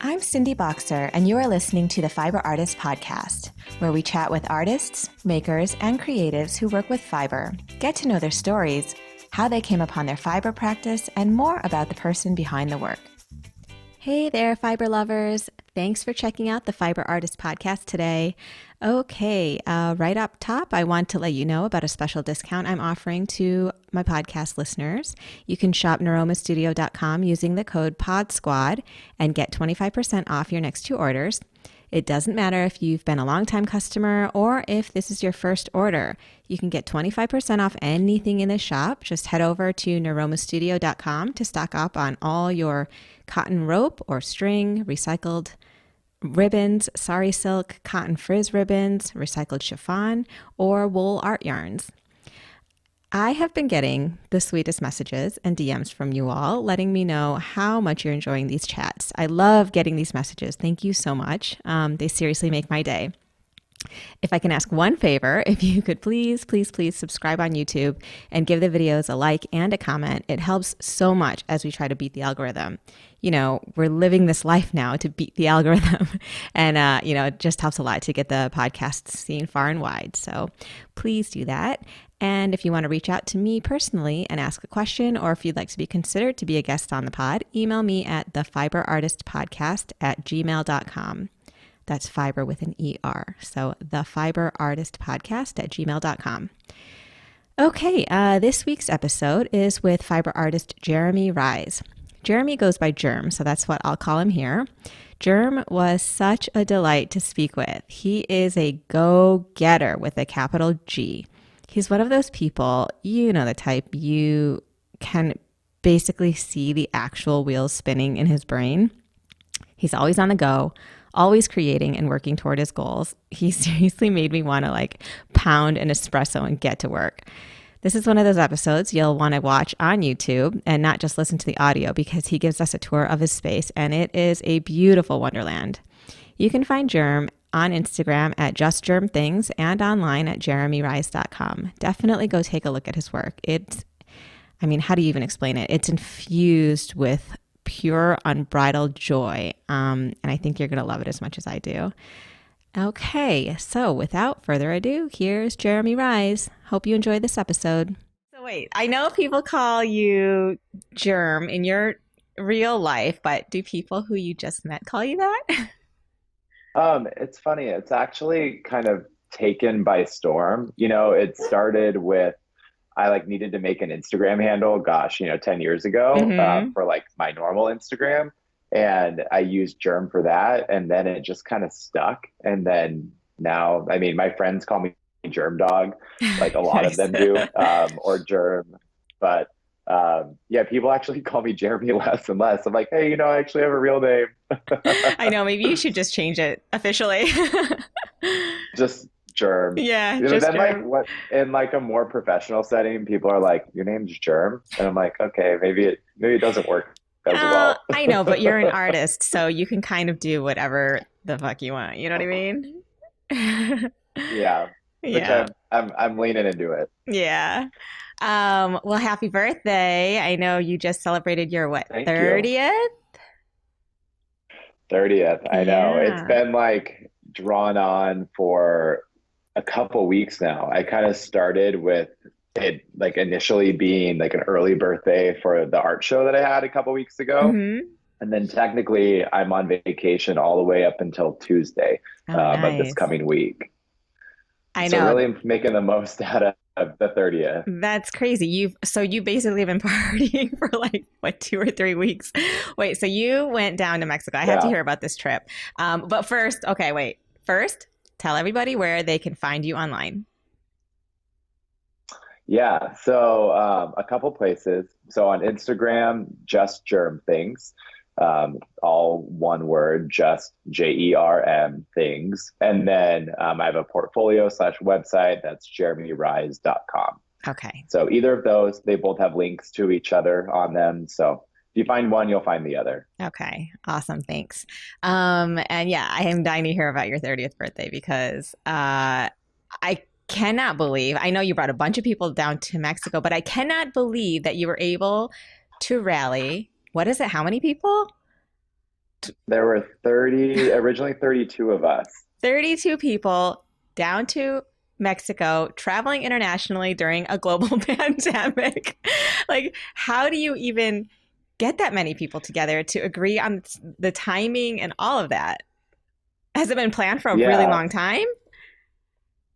I'm Cindy Bokser, and you are listening to the Fiber Artist Podcast, where we chat with artists, makers, and creatives who work with fiber, get to know their stories, how they came upon their fiber practice, and more about the person behind the work. Hey there, fiber lovers. Thanks for checking out the Fiber Artist Podcast today. Okay, right up top, I want to let you know about a special discount I'm offering to my podcast listeners. You can shop niromastudio.com using the code PODSQUAD and get 25% off your next two orders. It doesn't matter if you've been a longtime customer or if this is your first order. You can get 25% off anything in the shop. Just head over to niromastudio.com to stock up on all your cotton rope or string, recycled ribbons, sari silk, cotton frizz ribbons, recycled chiffon, or wool art yarns. I have been getting the sweetest messages and DMs from you all, letting me know how much you're enjoying these chats. I love getting these messages. Thank you so much. They seriously make my day. If I can ask one favor, if you could please subscribe on YouTube and give the videos a like and a comment. It helps so much as we try to beat the algorithm. You know, we're living this life now to beat the algorithm. And, it just helps a lot to get the podcast seen far and wide. So please do that. And if you want to reach out to me personally and ask a question, or if you'd like to be considered to be a guest on the pod, email me at thefiberartistpodcast@gmail.com. That's fiber with an ER. So thefiberartistpodcast@gmail.com. Okay, this week's episode is with fiber artist Jeremy Rise. Jeremy goes by Germ, so that's what I'll call him here. Germ was such a delight to speak with. He is a go-getter with a capital G. He's one of those people, you know the type, you can basically see the actual wheels spinning in his brain. He's always on the go, always creating and working toward his goals. He seriously made me want to pound an espresso and get to work. This is one of those episodes you'll want to watch on YouTube and not just listen to the audio, because he gives us a tour of his space and it is a beautiful wonderland. You can find Germ on Instagram at justgermthings and online at jeremyrise.com. Definitely go take a look at his work. How do you even explain it? It's infused with pure, unbridled joy. And I think you're going to love it as much as I do. Okay, so without further ado, here's Jeremy Rise. Hope you enjoy this episode. So wait, I know people call you Germ in your real life, but do people who you just met call you that? It's funny. It's actually kind of taken by storm. It started with, I needed to make an Instagram handle, 10 years ago, for my normal Instagram. And I used Germ for that. And then it just kind of stuck. And then now, my friends call me Germ Dog, like a lot of them do, or Germ. But people actually call me Jeremy less and less. I'm like, hey, I actually have a real name. I know, maybe you should just change it officially. Just Germ. Yeah. Just then Germ. In a more professional setting, people are like, your name's Germ. And I'm like, okay, maybe it doesn't work as well. I know, but you're an artist, so you can kind of do whatever the fuck you want. You know what I mean? Yeah. Yeah. I'm leaning into it. Yeah. Well, happy birthday. I know you just celebrated your Thank 30th? 30th. I know. Yeah. It's been drawn on for a couple weeks now. I kind of started with it initially being an early birthday for the art show that I had a couple weeks ago. Mm-hmm. And then technically I'm on vacation all the way up until Tuesday of this coming week. I know. So really making the most out of the 30th. That's crazy. You basically have been partying for 2 or 3 weeks. Wait, so you went down to Mexico. I had to hear about this trip. But first, tell everybody where they can find you online. Yeah, so a couple places. So on Instagram, just Germ Things, all one word, just JERM Things. And then I have a portfolio / website that's jeremyrise.com. Okay. So either of those, they both have links to each other on them. So if you find one, you'll find the other. Okay. Awesome. Thanks. And yeah, I am dying to hear about your 30th birthday because I cannot believe, I know you brought a bunch of people down to Mexico, but I cannot believe that you were able to rally, what is it? How many people? There were originally 32 of us. 32 people down to Mexico, traveling internationally during a global pandemic. Like, how do you even get that many people together to agree on the timing and all of that? Has it been planned for a really Yeah, long time?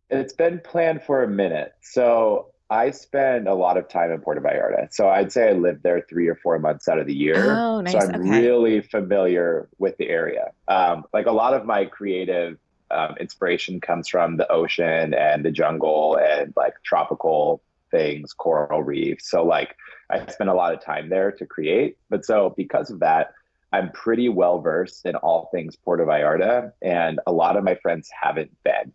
it's been planned for a minute. So I spend a lot of time in Puerto Vallarta. So I'd say I live there 3 or 4 months out of the year. Oh, So nice. I'm Okay. really familiar with the area. Like a lot of my creative inspiration comes from the ocean and the jungle and like tropical things, coral reefs. So like I spend a lot of time there to create. But so because of that, I'm pretty well versed in all things Puerto Vallarta, and a lot of my friends haven't been.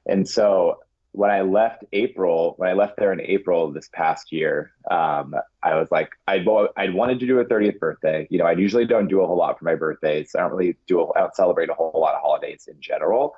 And so when I left there in April this past year, I was like, I'd wanted to do a 30th birthday. You know, I usually don't do a whole lot for my birthdays. I don't celebrate a whole lot of holidays in general,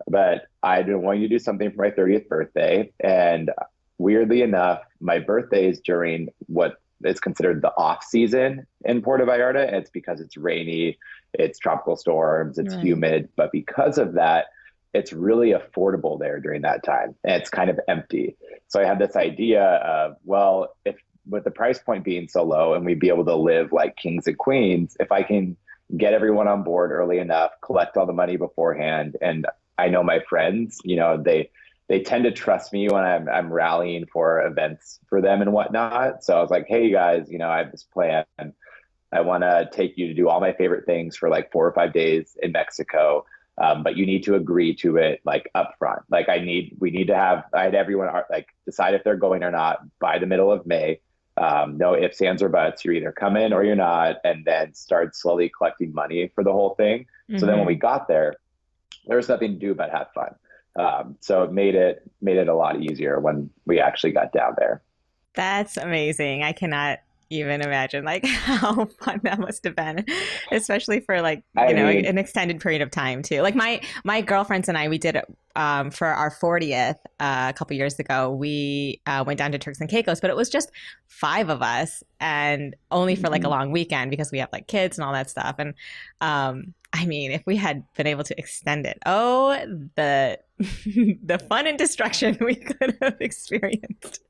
but I'd been wanting to do something for my 30th birthday. And weirdly enough, my birthday is during what is considered the off season in Puerto Vallarta. And it's because it's rainy, it's tropical storms, it's Right. humid. But because of that, it's really affordable there during that time, and it's kind of empty. So I had this idea of, well, if with the price point being so low and we'd be able to live like kings and queens, if I can get everyone on board early enough, collect all the money beforehand, and I know my friends, you know, they tend to trust me when I'm rallying for events for them and whatnot. So I was like, hey, you guys, you know, I have this plan. I want to take you to do all my favorite things for like 4 or 5 days in Mexico. But you need to agree to it like upfront. Like I had everyone like decide if they're going or not by the middle of May. No ifs, ands, or buts. You're either coming or you're not, and then start slowly collecting money for the whole thing. So then when we Hmm. got there was nothing to do but have fun. So it made it a lot easier when we actually got down there. That's amazing. I cannot even imagine like how fun that must have been, especially for like, I mean, an extended period of time too. Like my girlfriends and I, we did it for our 40th a couple years ago. We went down to Turks and Caicos, but it was just five of us and only for like a mhm. long weekend because we have like kids and all that stuff. And I mean, if we had been able to extend it, oh, the the fun and destruction we could have experienced.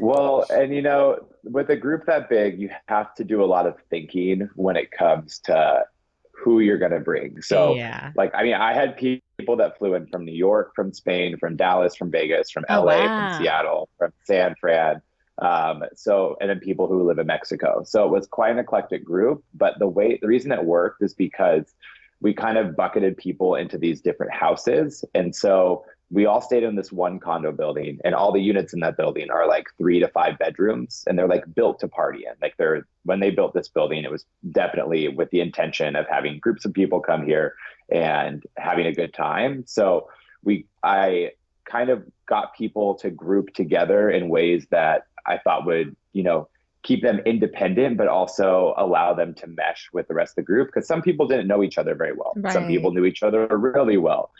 Well, and you know, with a group that big, you have to do a lot of thinking when it comes to who you're going to bring. So, Yeah. like, I mean, I had people that flew in from New York, from Spain, from Dallas, from Vegas, from Oh, LA, from wow. Seattle, from San Fran. And then people who live in Mexico. So it was quite an eclectic group. But the reason it worked is because we kind of bucketed people into these different houses. And so we all stayed in this one condo building, and all the units in that building are like 3 to 5 bedrooms, and they're like built to party in. Like when they built this building, it was definitely with the intention of having groups of people come here and having a good time. So I kind of got people to group together in ways that I thought would, you know, keep them independent, but also allow them to mesh with the rest of the group. Because some people didn't know each other very well. Some people Right. knew each other really well.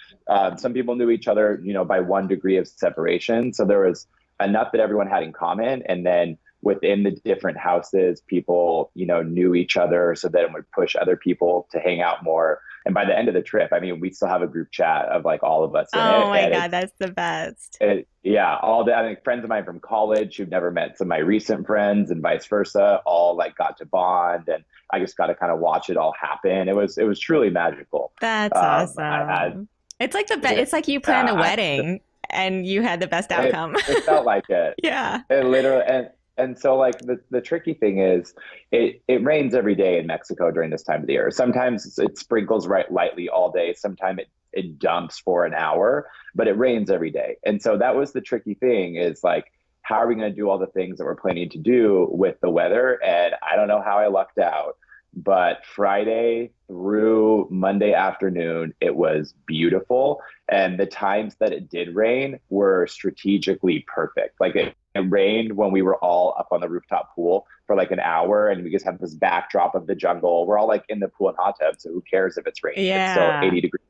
Some people knew each other, you know, by 1 degree of separation. So there was enough that everyone had in common. And then within the different houses, people, you know, knew each other. So that it would push other people to hang out more. And by the end of the trip, I mean, we still have a group chat of like all of us in Oh it. my And God, that's the best. yeah, I think friends of mine from college who've never met some of my recent friends and vice versa, all like got to bond, and I just got to kind of watch it all happen. It was truly magical. That's I had awesome. It's like the best. yeah, It's like you planned a I wedding and you had the best it outcome. it felt like it. Yeah. It literally and so like the tricky thing is it rains every day in Mexico during this time of the year. Sometimes it sprinkles right lightly all day. Sometimes it dumps for an hour, but it rains every day. And so that was the tricky thing is like how are we going to do all the things that we're planning to do with the weather? And I don't know how I lucked out, but Friday through Monday afternoon, it was beautiful. And the times that it did rain were strategically perfect. Like it rained when we were all up on the rooftop pool for like an hour, and we just have this backdrop of the jungle. We're all like in the pool and hot tub, so who cares if it's raining? It's still Yeah. 80 degrees.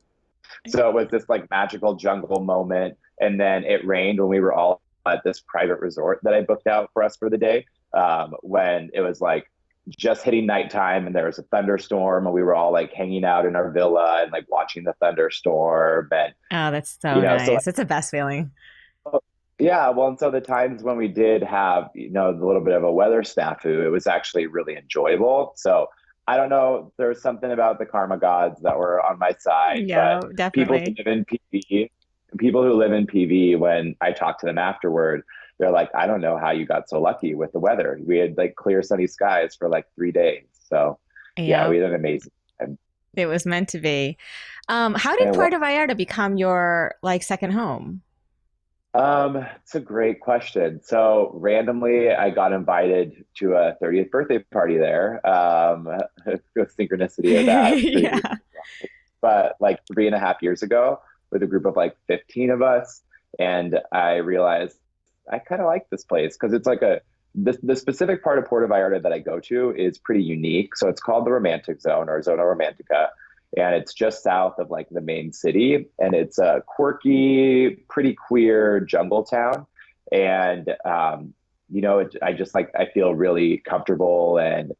So it was this like magical jungle moment. And then it rained when we were all at this private resort that I booked out for us for the day. When it was like just hitting nighttime and there was a thunderstorm and we were all like hanging out in our villa and like watching the thunderstorm. And, Oh, that's you so know, so nice. It's the best feeling. yeah, well, and so the times when we did have, you know, a little bit of a weather snafu, it was actually really enjoyable. So I don't know, there's something about the karma gods that were on my side, Yeah, but people who definitely. live in PV, people who live in PV, when I talk to them afterward, they're like, I don't know how you got so lucky with the weather. We had like clear sunny skies for like 3 days. So yeah, Yeah, we had an amazing time. it was meant to be. How did And Puerto Vallarta become your like second home? It's a great question. So randomly, I got invited to a 30th birthday party there. The synchronicity of that, pretty weird. Yeah. But like 3.5 years ago, with a group of like 15 of us, and I realized I kind of like this place because it's like the specific part of Puerto Vallarta that I go to is pretty unique. So it's called the Romantic Zone or Zona Romantica, and it's just south of like the main city, and it's a quirky, pretty queer jungle town. And you know, I just like I feel really comfortable and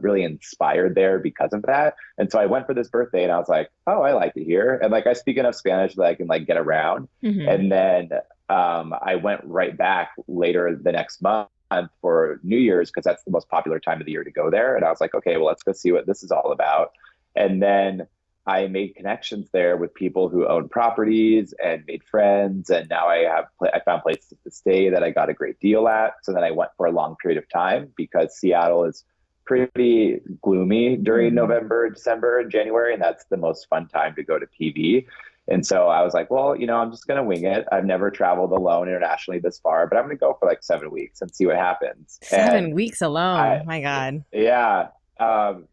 really inspired there because of that. And so I went for this birthday, and I was like, oh, I like it here, and like I speak enough Spanish that I can like get around. Hmm. And then I went right back later the next month for New Year's because that's the most popular time of the year to go there. And I was like, okay, well, let's go see what this is all about. And then I made connections there with people who own properties and made friends. And now I found places to stay that I got a great deal at. So then I went for a long period of time because Seattle is pretty gloomy during Hmm. November, December, and January, and that's the most fun time to go to PV. And so I was like, well, you know, I'm just going to wing it. I've never traveled alone internationally this far, but I'm going to go for like 7 weeks and see what happens. And 7 weeks alone. I, My God. yeah,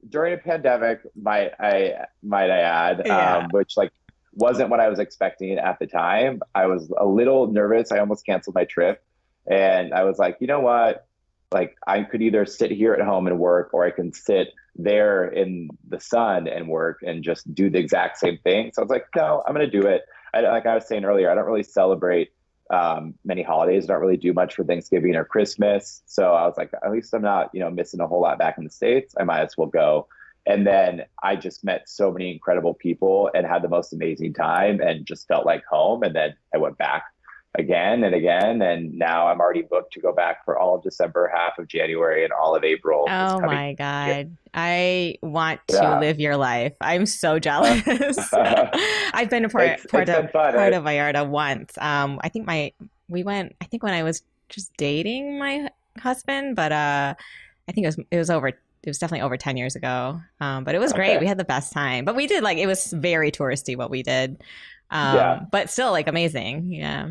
during a pandemic, might I add, Yeah. which like wasn't what I was expecting at the time. I was a little nervous. I almost canceled my trip, and I was like, you know what? Like I could either sit here at home and work, or I can sit there in the sun and work and just do the exact same thing. So I was like, no, I'm going to do it. Like I was saying earlier, I don't really celebrate many holidays. I don't really do much for Thanksgiving or Christmas. So I was like, at least I'm not, you know, missing a whole lot back in the States. I might as well go. And then I just met so many incredible people and had the most amazing time and just felt like home. And then I went back again and again. And now I'm already booked to go back for all of December, half of January, and all of April this Oh coming my year. God. I want to Yeah. live your life. I'm so jealous. I've been to It's been fun. Puerto Vallarta once. We went, I think when I was just dating my husband, but I think it was definitely over 10 years ago. But it was great. We Okay. had the best time. But we did like it was very touristy what we did. Yeah. But still like amazing. Yeah.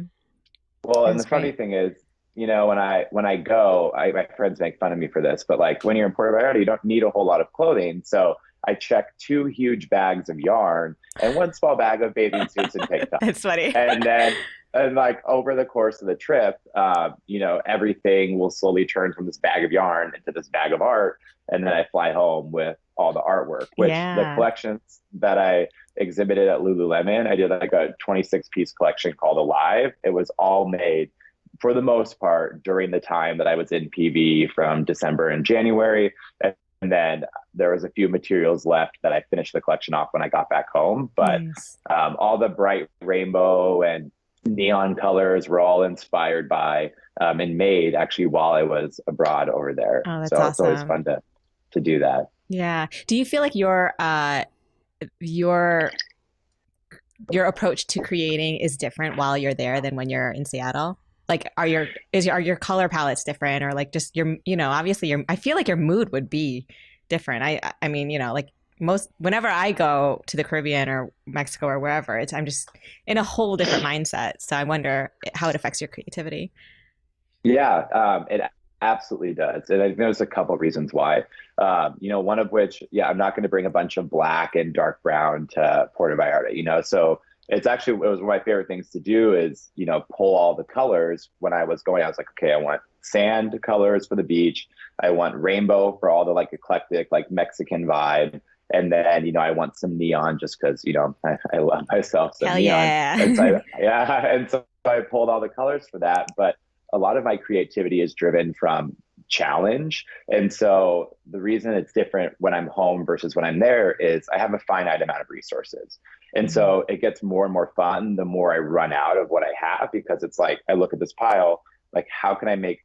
Well, It and was the funny great. thing is, you know, when I go, my friends make fun of me for this, but like when you're in Puerto Vallarta, you don't need a whole lot of clothing. So I check two huge bags of yarn and one small bag of bathing suits and tank It's tops. funny. And then, and like over the course of the trip, you know, everything will slowly turn from this bag of yarn into this bag of art. And then I fly home with all the artwork, which the Yeah. collections that I exhibited at Lululemon, I did like a 26-piece collection called Alive. It was all made for the most part during the time that I was in PV from December and January. And then there was a few materials left that I finished the collection off when I got back home. But Nice. all the bright rainbow and neon colors were all inspired by and made actually while I was abroad over there. Oh, that's So it's always awesome. fun to do that. Yeah. Do you feel like your your approach to creating is different while you're there than when you're in Seattle? Like are your color palettes different or like just your obviously your I feel like your mood would be different. I mean, like most whenever I go to the Caribbean or Mexico or wherever, I'm just in a whole different mindset. So I wonder how it affects your creativity. Yeah, it absolutely does. And I think there's a couple of reasons why. You know, one of which, yeah, I'm not going to bring a bunch of black and dark brown to Puerto Vallarta, you know, so it was one of my favorite things to do is, you know, pull all the colors. When I was going, I was like, okay, I want sand colors for the beach. I want rainbow for all the like eclectic, like Mexican vibe. And then, you know, I want some neon just because, you know, I love myself some Hell neon. And yeah. so, yeah, and so I pulled all the colors for that. But a lot of my creativity is driven from challenge. And so the reason it's different when I'm home versus when I'm there is I have a finite amount of resources. And Mhm. so it gets more and more fun the more I run out of what I have, because it's like I look at this pile, like how can I make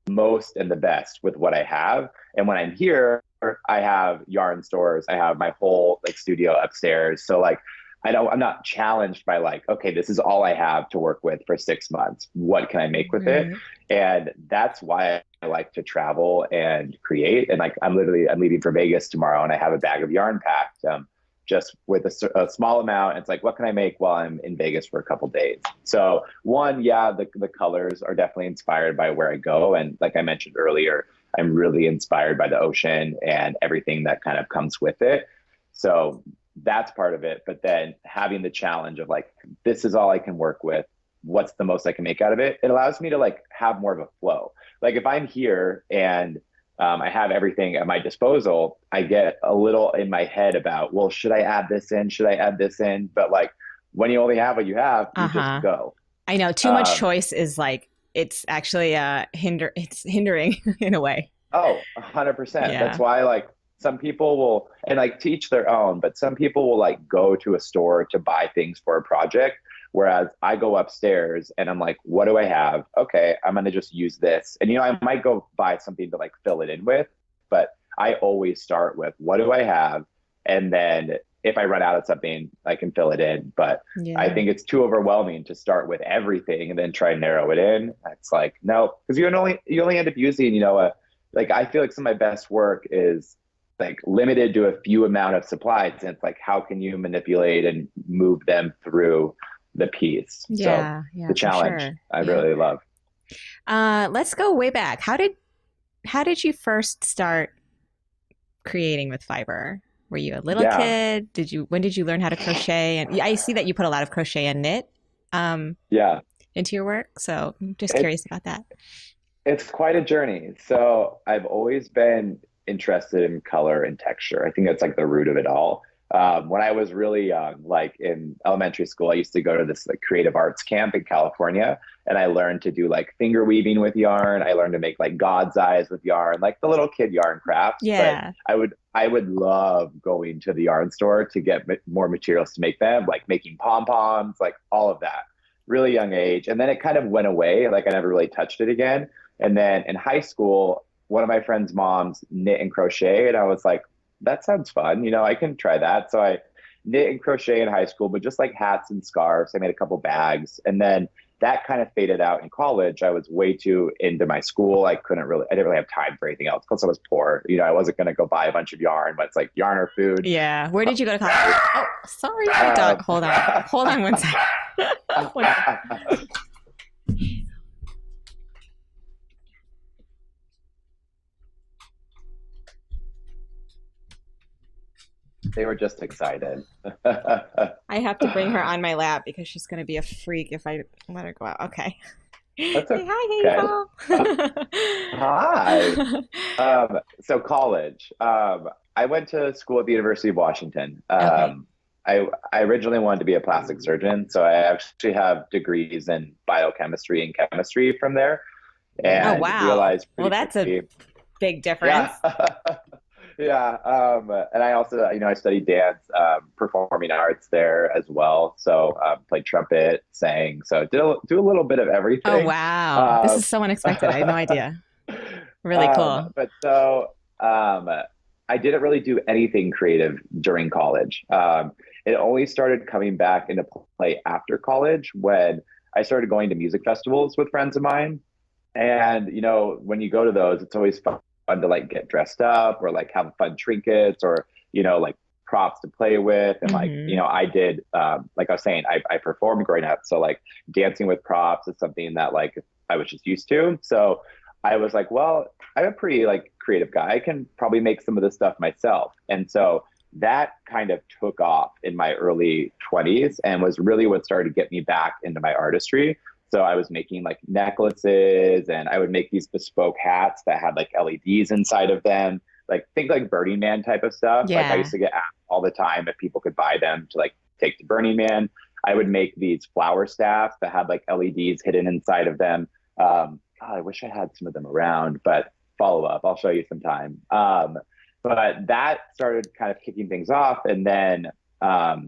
most and the best with what I have? And when I'm here, I have yarn stores, I have my whole like studio upstairs. So like I'm not challenged by like, okay, this is all I have to work with for 6 months. What can I make with it? Right. And that's why I like to travel and create. And like I'm leaving for Vegas tomorrow, and I have a bag of yarn packed. Just with a small amount. It's like, what can I make while I'm in Vegas for a couple days? So one, yeah, the colors are definitely inspired by where I go. And like I mentioned earlier, I'm really inspired by the ocean and everything that kind of comes with it. So that's part of it. But then having the challenge of like, this is all I can work with. What's the most I can make out of it? It allows me to like have more of a flow. Like if I'm here and I have everything at my disposal, I get a little in my head about, well, should I add this in? Should I add this in? But like when you only have what you have, you just Uh-huh. go. I know too much Um, choice is like it's actually it's hindering in a way. oh, 100%. That's Yeah. why like some people will, and like teach their own, but some people will like go to a store to buy things for a project. Whereas I go upstairs and I'm like, what do I have? Okay, I'm gonna just use this. And I might go buy something to like fill it in with, but I always start with what do I have? And then if I run out of something, I can fill it in. But I Yeah. think it's too overwhelming to start with everything and then try and narrow it in. It's like, no, because you only end up using, like I feel like some of my best work is like limited to a few amount of supplies. And it's like, how can you manipulate and move them through the piece? So Yeah, yeah, the for challenge sure. I Yeah. really love. Let's go way back. How did you first start creating with fiber? Were you a little Yeah. kid? When did you learn how to crochet? And yeah, I see that you put a lot of crochet and knit um, Yeah. into your work. So I'm just It's curious about that. it's quite a journey. So I've always been interested in color and texture. I think that's like the root of it all. When I was really young, like in elementary school, I used to go to this like creative arts camp in California, and I learned to do like finger weaving with yarn. I learned to make like God's eyes with yarn, like the little kid yarn crafts. But Yeah. I would love going to the yarn store to get more materials to make them, like making pom poms, like all of that. Really young age, and then it kind of went away. Like I never really touched it again. And then in high school, one of my friend's moms knit and crochet, and I was like, that sounds fun. I can try that. So I knit and crochet in high school, but just like hats and scarves. I made a couple bags. And then that kind of faded out in college. I was way too into my school. I didn't really have time for anything else because I was poor. I wasn't going to go buy a bunch of yarn, but it's like yarn or food. Yeah. Where did you go to college? Oh, sorry, my dog. Um, Hold on. Hold on one second. One second. they were just excited. I have to bring her on my lap because she's going to be a freak if I let her go out. Okay. Say That's okay. hi, Uh, Hi. Hazel. So college. I went to school at the University of Washington. Okay. I originally wanted to be a plastic surgeon, so I actually have degrees in biochemistry and chemistry from there, Oh, and wow. realized Well, pretty that's a quickly, big difference. yeah, yeah. And I also, I studied dance, performing arts there as well. So played trumpet, sang, so do a little bit of Oh, everything. wow. This Um, is so unexpected. I had no idea. Really cool. but so I didn't really do anything creative during college. It only started coming back into play after college when I started going to music festivals with friends of mine. And when you go to those, it's always fun to like get dressed up or like have fun trinkets or like props to play with. And like Hmm. I did like I was saying, I performed growing up, so like dancing with props is something that like I was just used to. So I was like, well, I'm a pretty like creative guy. I can probably make some of this stuff myself. And so that kind of took off in my early 20s and was really what started to get me back into my artistry. So I was making like necklaces, and I would make these bespoke hats that had like LEDs inside of them. Like think like Burning Man type of stuff. Like I Yeah. used to get asked all the time if people could buy them to like take to Burning Man. I would make these flower staffs that had like LEDs hidden inside of them. God, I wish I had some of them around, but follow up. I'll show you sometime. But that started kind of kicking things off. And then I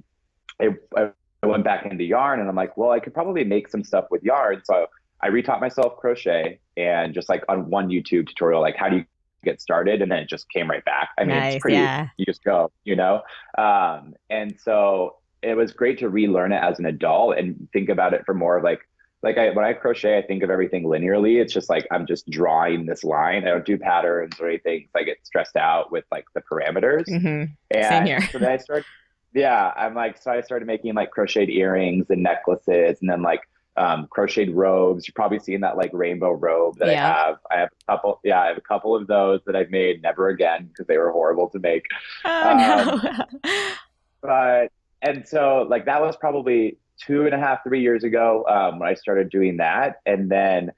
went back into yarn and I'm like, well, I could probably make some stuff with yarn. So I retaught myself crochet and just like on one YouTube tutorial, like how do you get started? And then it just came right back. I mean, it's Nice. pretty, Yeah. you just go, you know? And so it was great to relearn it as an adult and think about it for more of when I crochet, I think of everything linearly. It's just like I'm just drawing this line. I don't do patterns or anything. I get stressed out with like the parameters. Same And here. so then I started, yeah, so I started making like crocheted earrings and necklaces, and then like crocheted robes. You're probably seeing that like rainbow robe that I Yeah. have. I have a couple of those that I've made never again because they were horrible to make. Oh Um, no. but and so like that was probably 2.5, 3 years ago when I started doing that. And then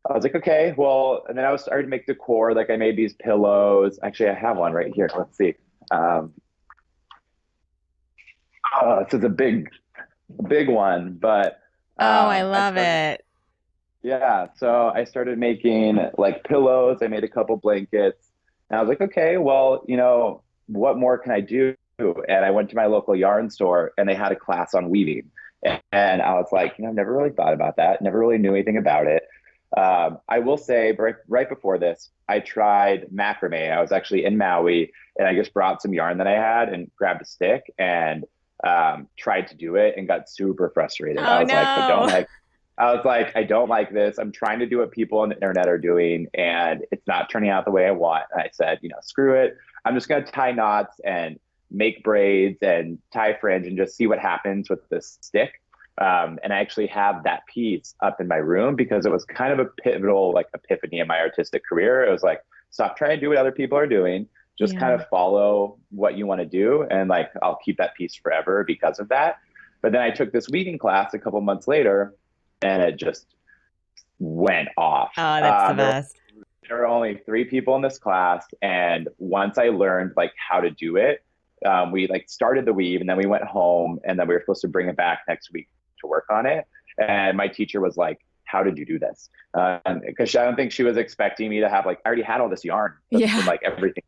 I was like, okay, well, and then I was starting to make decor. Like I made these pillows. Actually, I have one right here. Let's see. Um, this is a big one, but Oh, I I love started, it. yeah. So I started making like pillows. I made a couple blankets, and I was like, okay, well, what more can I do? And I went to my local yarn store, and they had a class on weaving, and I was like, I've never really thought about that. Never really knew anything about it. I will say, right before this, I tried macrame. I was actually in Maui, and I just brought some yarn that I had and grabbed a stick and tried to do it and got super frustrated. Oh no. I was like, I don't like this. I'm trying to do what people on the internet are doing, and it's not turning out the way I want. And I said, screw it. I'm just going to tie knots and make braids and tie fringe and just see what happens with this stick. And I actually have that piece up in my room because it was kind of a pivotal like epiphany in my artistic career. It was like, stop trying to do what other people are doing. Just kind Yeah. of follow what you want to do. And like, I'll keep that piece forever because of that. But then I took this weaving class a couple months later and it just went off. Oh, that's the best. There were only 3 people in this class. And once I learned like how to do it, we like started the weave and then we went home and then we were supposed to bring it back next week to work on it. And my teacher was like, how did you do this? Because I don't think she was expecting me to have like, I already had all this yarn and Yeah. like everything.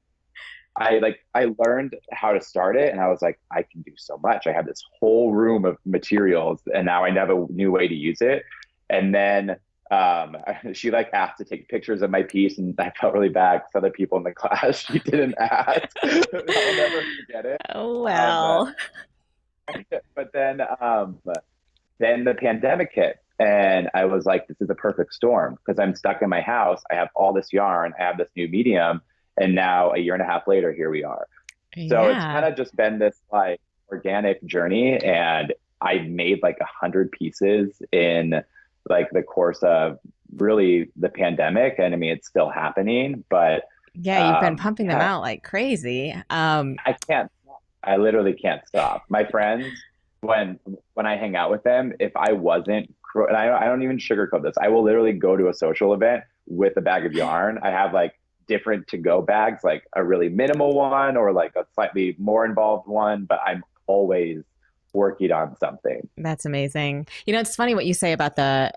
I learned how to start it and I was like, I can do so much. I have this whole room of materials and now I have a new way to use it. And then she like asked to take pictures of my piece and I felt really bad because other people in the class she didn't ask. I'll never forget it. Oh Um, well. but then the pandemic hit and I was like, this is a perfect storm because I'm stuck in my house. I have all this yarn. I have this new medium. And now a year and a half later, here we are. So it's Yeah. kind of just been this like organic journey. And I made like 100 pieces in like the course of really the pandemic. And I mean, it's still happening, but Yeah, you've been pumping them yeah, out like crazy. I can't stop. I literally can't stop. My friends, when I hang out with them, if I wasn't, and I don't even sugarcoat this, I will literally go to a social event with a bag of yarn. I have like different to go bags, like a really minimal one or like a slightly more involved one, but I'm always working on something. That's amazing. It's funny what you say about the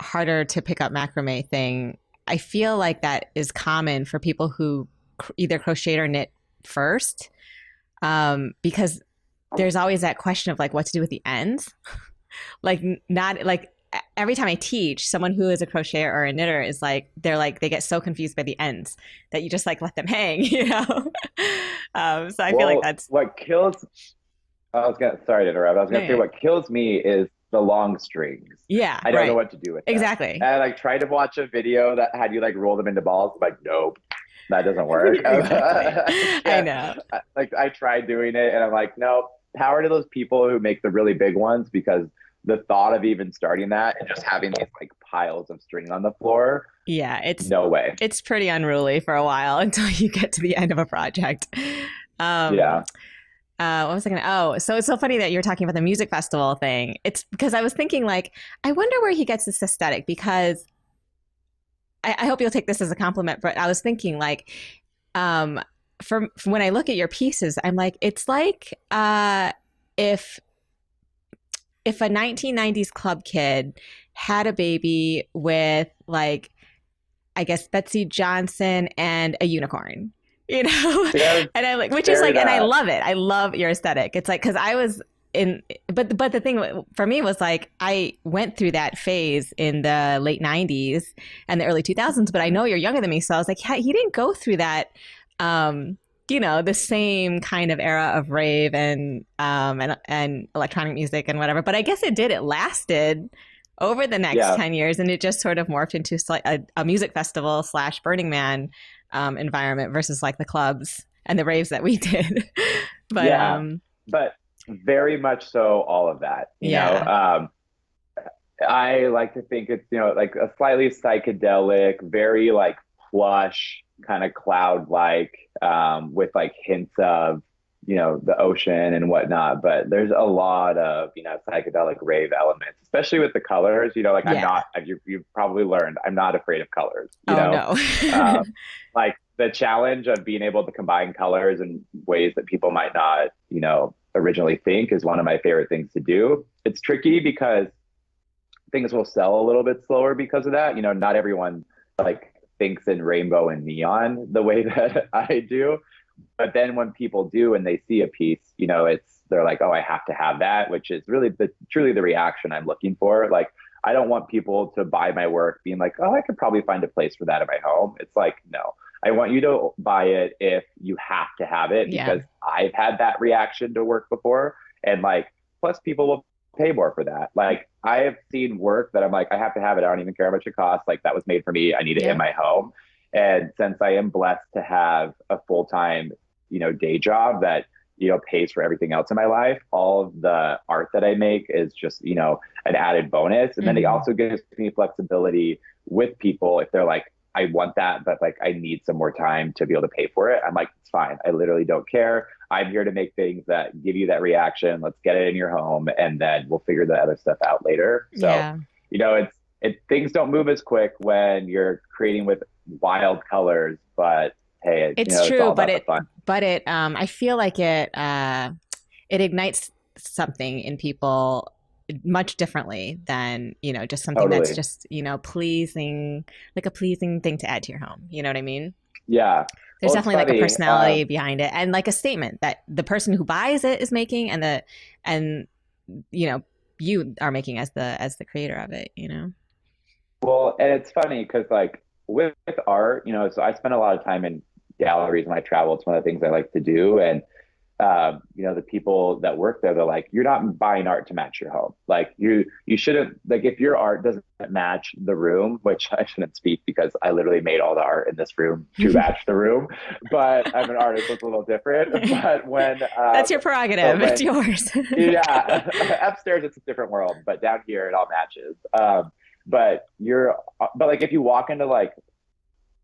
harder to pick up macrame thing. I feel like that is common for people who either crochet or knit first, because there's always that question of like what to do with the ends. Like not like every time I teach, someone who is a crocheter or a knitter is like they get so confused by the ends that you just like let them hang. So I feel like Well, that's what kills, sorry to interrupt. I was no, gonna say yeah, what kills me is the long strings. yeah, I don't know right, what to do with them. exactly, And I like tried to watch a video that had you like roll them into balls. I'm like, nope, that doesn't work. exactly. I I can't. know. I tried doing it, and I'm like, nope. Power to those people who make the really big ones because the thought of even starting that and just having these like piles of string on the floor, Yeah, no way. it's pretty unruly for a while until you get to the end of a project. Um, Yeah. what was I gonna? Oh, so it's so funny that you're talking about the music festival thing. It's because I was thinking like, I wonder where he gets this aesthetic because I hope you'll take this as a compliment, but I was thinking like, um, from when I look at your pieces, I'm like, it's like if a 1990s club kid had a baby with like I guess, Betsy Johnson and a unicorn, you know? Yes, And I like, which is very like, and I that. love it. I love your aesthetic. It's like, cause I was in, but the thing for me was like, I went through that phase in the late 90s and the early 2000s, but I know you're younger than me. So I was like, yeah, he didn't go through that. You know, the same kind of era of rave and electronic music and whatever. But I guess it did. It lasted over the next Yeah, 10 years, and it just sort of morphed into a music festival slash Burning Man environment versus like the clubs and the raves that we did. But yeah, but very much so all of that, you know. yeah, I like to think it's, you know, like a slightly psychedelic, very like plush, kind of cloud like, with like hints of, you know, the ocean and whatnot. But there's a lot of, you know, psychedelic rave elements, especially with the colors. You know, like I'm yeah. not, as you've probably learned, I'm not afraid of colors, you Oh know. no. Um, like the challenge of being able to combine colors in ways that people might not, you know, originally think is one of my favorite things to do. It's tricky because things will sell a little bit slower because of that. You know, not everyone like thinks in rainbow and neon the way that I do. But then when people do and they see a piece, you know, they're like, oh, I have to have that, which is really truly the reaction I'm looking for. Like, I don't want people to buy my work being like, oh, I could probably find a place for that at my home. It's like, no, I want you to buy it if you have to have it, Yeah. because I've had that reaction to work before. And like, plus people will pay more for that. Like, I have seen work that I'm like, I have to have it. I don't even care how much it costs. Like, that was made for me. I need it in Yep. my home. And since I am blessed to have a full-time, you know, day job that, you know, pays for everything else in my life, all of the art that I make is just, you know, an added bonus. And then it Mm-hmm. also gives me flexibility with people if they're like, I want that, but like I need some more time to be able to pay for it. I'm like, it's fine. I literally don't care. I'm here to make things that give you that reaction. Let's get it in your home, and then we'll figure the other stuff out later. So, Yeah. you know, things don't move as quick when you're creating with wild colors, but hey, you It's know, it's true, all about the fun. I feel like it ignites something in people much differently than, you know, just something that's Totally. just, you know, pleasing, like a pleasing thing to add to your home. You know what I mean? Yeah. There's Well, it's definitely like a funny. personality behind it and like a statement that the person who buys it is making and you know, you are making as the creator of it, you know? Well, and it's funny because like with art, you know, so I spend a lot of time in galleries when I travel. It's one of the things I like to do. And you know, the people that work there, they're like, you're not buying art to match your home. Like you shouldn't, like, if your art doesn't match the room, which I shouldn't speak because I literally made all the art in this room to match the room. But I'm an artist, so it's a little different. That's your But prerogative. It's when yours. yeah, upstairs it's a different world, but down here it all matches. But but like if you walk into like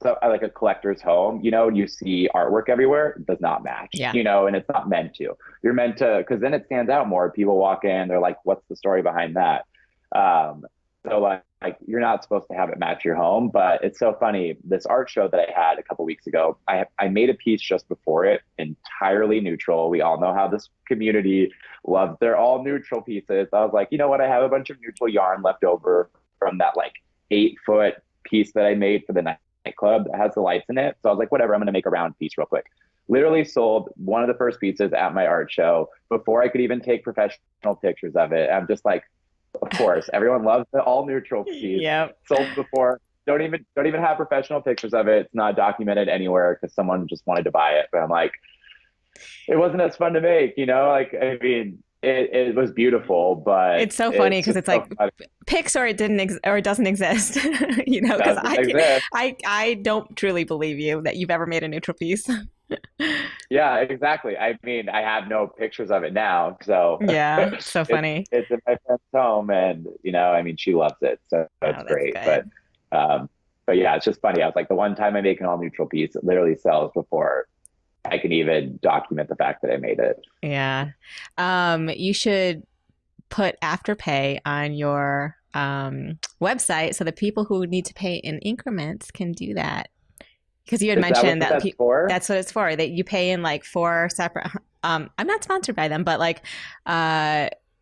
a collector's home, you know, and you see artwork everywhere, it does not match, Yeah. you know, and it's not meant to. You're meant to, because then it stands out more. People walk in, they're like, what's the story behind that? So like you're not supposed to have it match your home, but it's so funny. This art show that I had a couple weeks ago, I made a piece just before it, entirely neutral. We all know how this community loves their all neutral pieces. I was like, you know what? I have a bunch of neutral yarn left over from that like 8 foot piece that I made for the nightclub that has the lights in it. So I was like, whatever, I'm going to make a round piece real quick. Literally sold one of the first pieces at my art show before I could even take professional pictures of it. I'm just like, of course, everyone loves the all neutral piece. Yep. Sold before. Don't even have professional pictures of it. It's not documented anywhere because someone just wanted to buy it. But I'm like, it wasn't as fun to make, you know? Like, I mean, it was beautiful, but It's so funny it's because just it's so like funny. pics or or it doesn't exist, you know, because Doesn't exist. I don't truly believe you that you've ever made a neutral piece. Yeah, exactly. I mean, I have no pictures of it now, so Yeah, so it's funny. it's in my friend's home, and you know, I mean, she loves it, so it's Oh, that's great. But good. um, but yeah, it's just funny. I was like, the one time I make an all neutral piece, it literally sells before I can even document the fact that I made it. Yeah. You should put Afterpay on your website so the people who need to pay in increments can do that. Because you had Is that what mentioned that that's for? that's what it's for. That you pay in like four separate. I'm not sponsored by them, but like,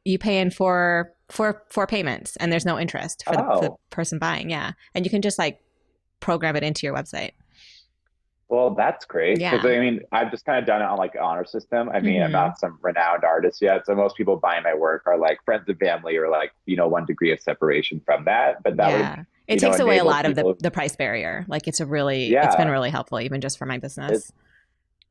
you pay in four payments, and there's no interest for the Oh, person buying. Yeah, and you can just like program it into your website. Well, that's great because Yeah. I mean, I've just kind of done it on like honor system. I mean, I'm Hmm. not some renowned artist yet, so most people buying my work are like friends and family or like 1 degree of separation from that. But that would Yeah. It takes away a enable lot of people. the price barrier. Like it's been Yeah, really helpful even just for my is business.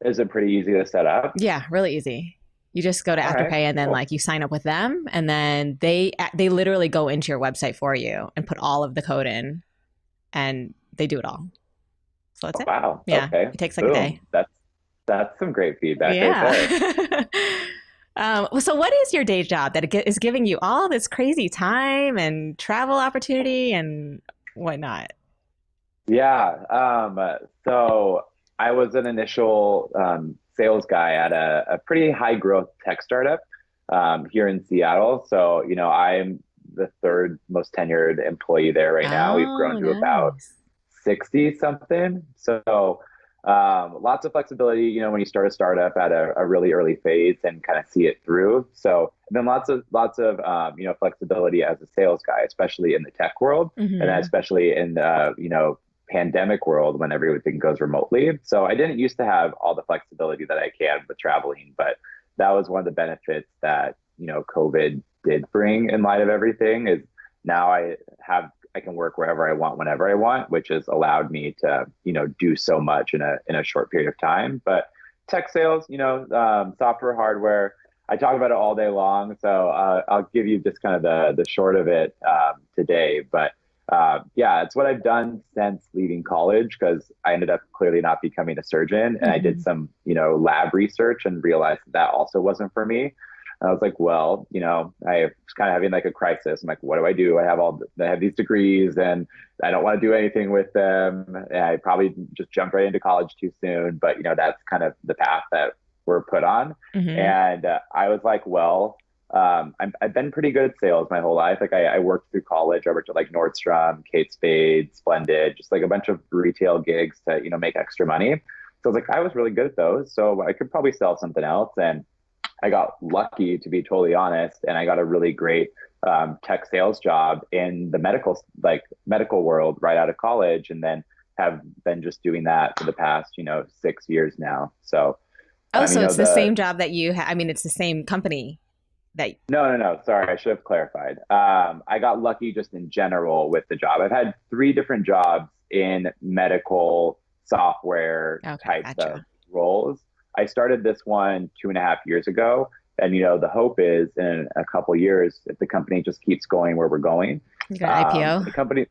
is it pretty easy to set up? Yeah, really easy. You just go to All right, Afterpay and then cool. like you sign up with them and then they literally go into your website for you and put all of the code in and they do it all. So that's Oh, it. wow. Yeah. Okay. It takes like a day. Boom. That's some great feedback right Yeah. there. So what is your day job that is giving you all this crazy time and travel opportunity and whatnot? Yeah. So I was an initial sales guy at a pretty high growth tech startup here in Seattle. So, I'm the third most tenured employee there right now. We've grown Oh, to about nice. 60 something. So, lots of flexibility, when you start a startup at a really early phase and kind of see it through. So, and then lots of, flexibility as a sales guy, especially in the tech world. And then Mm-hmm. especially in the, pandemic world when everything goes remotely. So I didn't used to have all the flexibility that I can with traveling, but that was one of the benefits that, COVID did bring in light of everything is now I can work wherever I want, whenever I want, which has allowed me to, do so much in a short period of time. But tech sales, software, hardware, I talk about it all day long. So I'll give you just kind of the short of it today. But yeah, it's what I've done since leaving college because I ended up clearly not becoming a surgeon. And I did Mm-hmm. some, lab research and realized that also wasn't for me. I was like, well, I was kind of having like a crisis. I'm like, what do I do? I have these degrees and I don't want to do anything with them. And I probably just jumped right into college too soon. But, that's kind of the path that we're put on. Mm-hmm. And I was like, well, I've been pretty good at sales my whole life. Like I worked through college. I worked at like Nordstrom, Kate Spade, Splendid, just like a bunch of retail gigs to, make extra money. So I was like, I was really good at those. So I could probably sell something else. And I got lucky, to be totally honest, and I got a really great tech sales job in the medical world right out of college, and then have been just doing that for the past 6 years now. So Oh, so it's the the same job that I mean, it's the same company that. no, sorry, I should have clarified. I got lucky just in general with the job. I've had three different jobs in medical software Okay, types of gotcha. roles. I started this one 2.5 years ago. And the hope is in a couple years, if the company just keeps going where we're going, You got IPO. the company,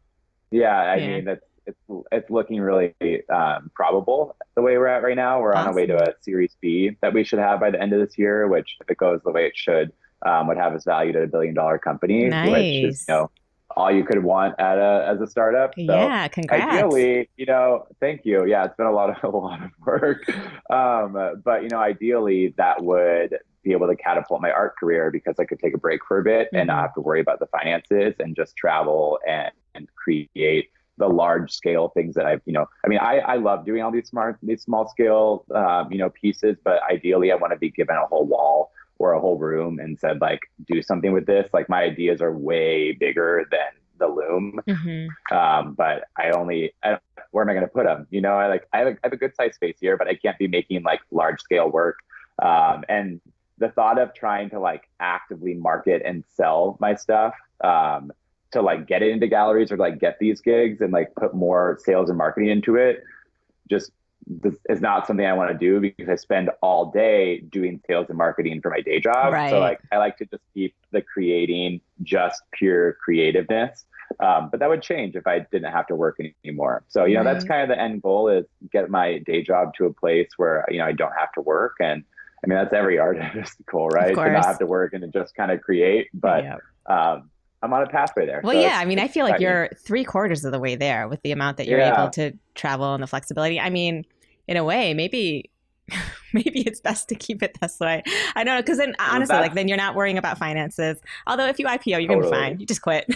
yeah, I Yeah. mean it's looking really probable the way we're at right now. We're on our way to Awesome. a Series B that we should have by the end of this year, which if it goes the way it should, would have us valued at $1 billion company, which is Nice. all you could want at as a startup. So Yeah, congrats. ideally, thank you. Yeah, it's been a lot of a lot of work, but ideally that would be able to catapult my art career because I could take a break for a bit and not Hmm. have to worry about the finances and just travel and create the large scale things that I mean, I love doing all these small scale, pieces, but ideally I want to be given a whole wall or a whole room and said, like, do something with this. Like my ideas are way bigger than the loom. Hmm. But where am I going to put them? I have a good size space here, but I can't be making like large scale work. And the thought of trying to like actively market and sell my stuff, to like get it into galleries or like get these gigs and like put more sales and marketing into it just this is not something I want to do because I spend all day doing sales and marketing for my day job. So Right. like I like to just keep the creating just pure creativeness. But that would change if I didn't have to work anymore. So that's Right. kind of the end goal is get my day job to a place where I don't have to work. And I mean that's every artist's goal, Of right? To not have course. to work and to just kind of create. But Yeah. I'm on a pathway there, Well, so yeah, it's I mean, I it's feel like exciting. you're three-quarters of the way there with the amount that you're able Yeah. to travel and the flexibility. I mean, in a way, maybe maybe it's best to keep it this way. I don't know, because then honestly, like That's then you're not worrying about finances. Although if you IPO, you're gonna be fine. totally. You just quit.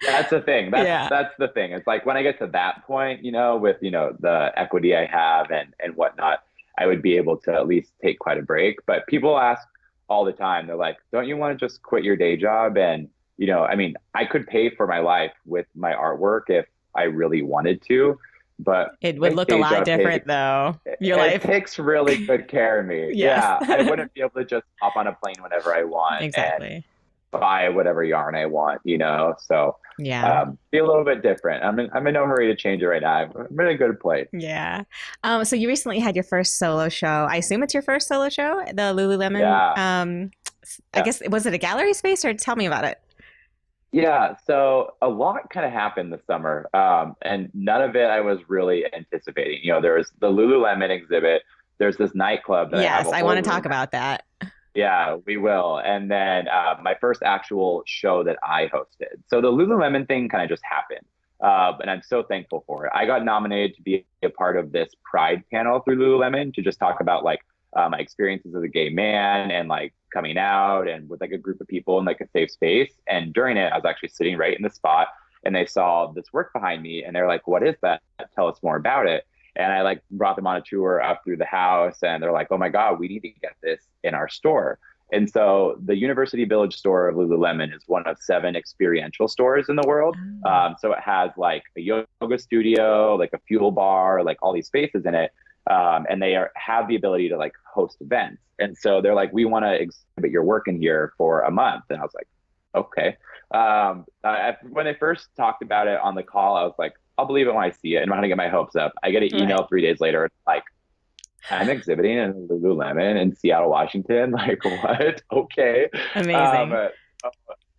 That's the thing. That's Yeah. that's the thing. It's like when I get to that point, with the equity I have and whatnot, I would be able to at least take quite a break. But people ask all the time. They're like, "Don't you want to just quit your day job?" And I mean, I could pay for my life with my artwork if I really wanted to. but It would thanks look a lot Asia different takes though. Your it life. takes really good care of me. Yes. Yeah, I wouldn't be able to just hop on a plane whenever I want and Exactly. buy whatever yarn I want, you know. So Yeah. be a little bit different. I'm in no hurry to change it right now. I'm in a good place. Yeah. So you recently had your first solo show. I assume it's your first solo show, the Lululemon. Yeah. I Yeah. guess was it a gallery space or tell me about it? Yeah, so a lot kind of happened this summer, and none of it I was really anticipating. You know, there was the Lululemon exhibit. There's this nightclub that I have Yes, a I want whole to talk room. about that. Yeah, we will. And then my first actual show that I hosted. So the Lululemon thing kind of just happened. And I'm so thankful for it. I got nominated to be a part of this Pride panel through Lululemon to just talk about like my experiences as a gay man and like coming out and with like a group of people in like a safe space. And during it, I was actually sitting right in the spot and they saw this work behind me and they're like, "What is that? Tell us more about it." And I like brought them on a tour up through the house and they're like, "Oh my God, we need to get this in our store." And so the University Village store of Lululemon is one of 7 experiential stores in the world. So it has like a yoga studio, like a fuel bar, like all these spaces in it. And they have the ability to like host events. And so they're like, "We want to exhibit your work in here for a month." And I was like, okay. When they first talked about it on the call, I was like, I'll believe it when I see it. I'm not gonna get my hopes up. I get an Right. email 3 days later, like, "I'm exhibiting in Lululemon in Seattle, Washington." Like, what? Okay. Um, Amazing. uh,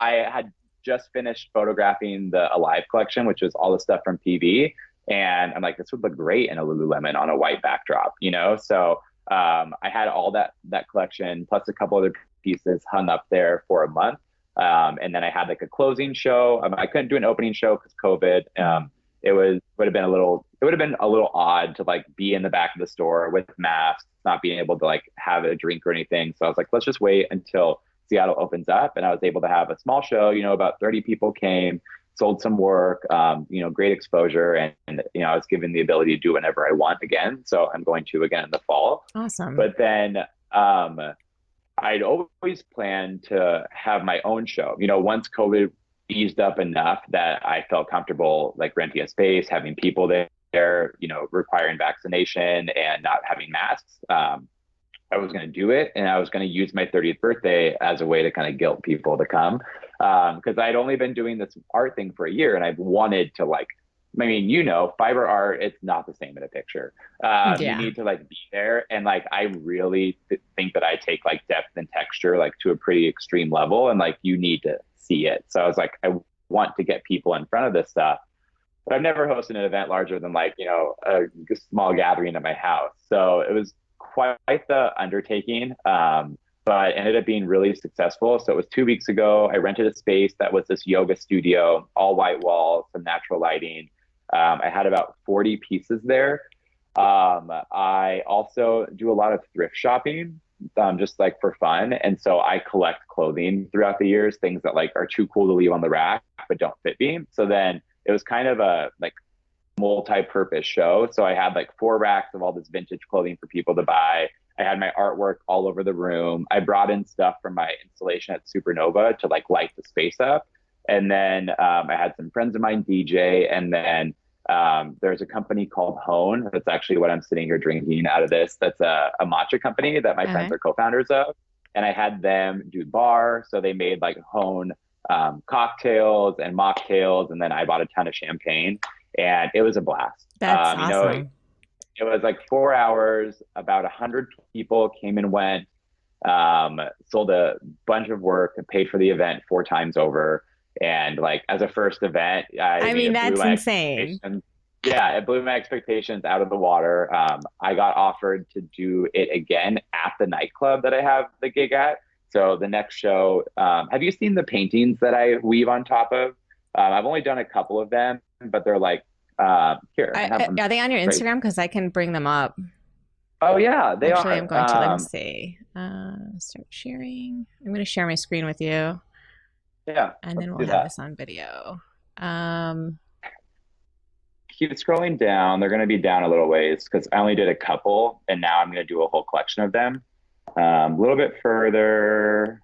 I had just finished photographing the Alive collection, which was all the stuff from PV. And I'm like, this would look great in a Lululemon on a white backdrop, you know? So I had all that collection plus a couple other pieces hung up there for a month. And then I had like a closing show. I couldn't do an opening show because COVID. It would have been a little odd to like be in the back of the store with masks, not being able to like have a drink or anything. So I was like, let's just wait until Seattle opens up. And I was able to have a small show, you know, about 30 people came, sold some work, you know, great exposure. And, you know, I was given the ability to do whenever I want again. So I'm going to again in the fall. Awesome. But then um, I'd always planned to have my own show. You know, once COVID eased up enough that I felt comfortable like renting a space, having people there, you know, requiring vaccination and not having masks. I was going to do it and I was going to use my 30th birthday as a way to kind of guilt people to come. Because I'd only been doing this art thing for a year and I've wanted to like, I mean, you know, fiber art, it's not the same in a picture. You Yeah. need to like be there. And like, I really think that I take like depth and texture like to a pretty extreme level and like you need to see it. So I was like, I want to get people in front of this stuff. But I've never hosted an event larger than like, you know, a small gathering at my house. So it was quite the undertaking, but ended up being really successful. So it was 2 weeks ago. I rented a space that was this yoga studio, all white walls, some natural lighting. I had about 40 pieces there. I also do a lot of thrift shopping, just like for fun. And so I collect clothing throughout the years, things that like are too cool to leave on the rack, but don't fit me. So then it was kind of a like multi-purpose show. So I had like 4 racks of all this vintage clothing for people to buy. I had my artwork all over the room. I brought in stuff from my installation at Supernova to like light the space up. And then I had some friends of mine DJ. And then there's a company called Hone. That's actually what I'm sitting here drinking out of this. That's a matcha company that my friends Okay. are co-founders of. And I had them do bar. So they made like Hone cocktails and mocktails. And then I bought a ton of champagne and it was a blast. That's You know, awesome. it was like 4 hours, about 100 people came and went, sold a bunch of work, paid for the event 4 times over. And like as a first event, I I mean, mean, it blew that's my insane. expectations. Yeah, it blew my expectations out of the water. I got offered to do it again at the nightclub that I have the gig at. So the next show, have you seen the paintings that I weave on top of? I've only done a couple of them, but they're like, here, I have them Are they on your right. Instagram? Because I can bring them up. Oh yeah, they Actually, I'm are. going to let me see. Start sharing. I'm going to share my screen with you, Yeah, and let's then we'll do have that. this on video. Um, Keep scrolling down. They're going to be down a little ways because I only did a couple, and now I'm going to do a whole collection of them. A little bit further.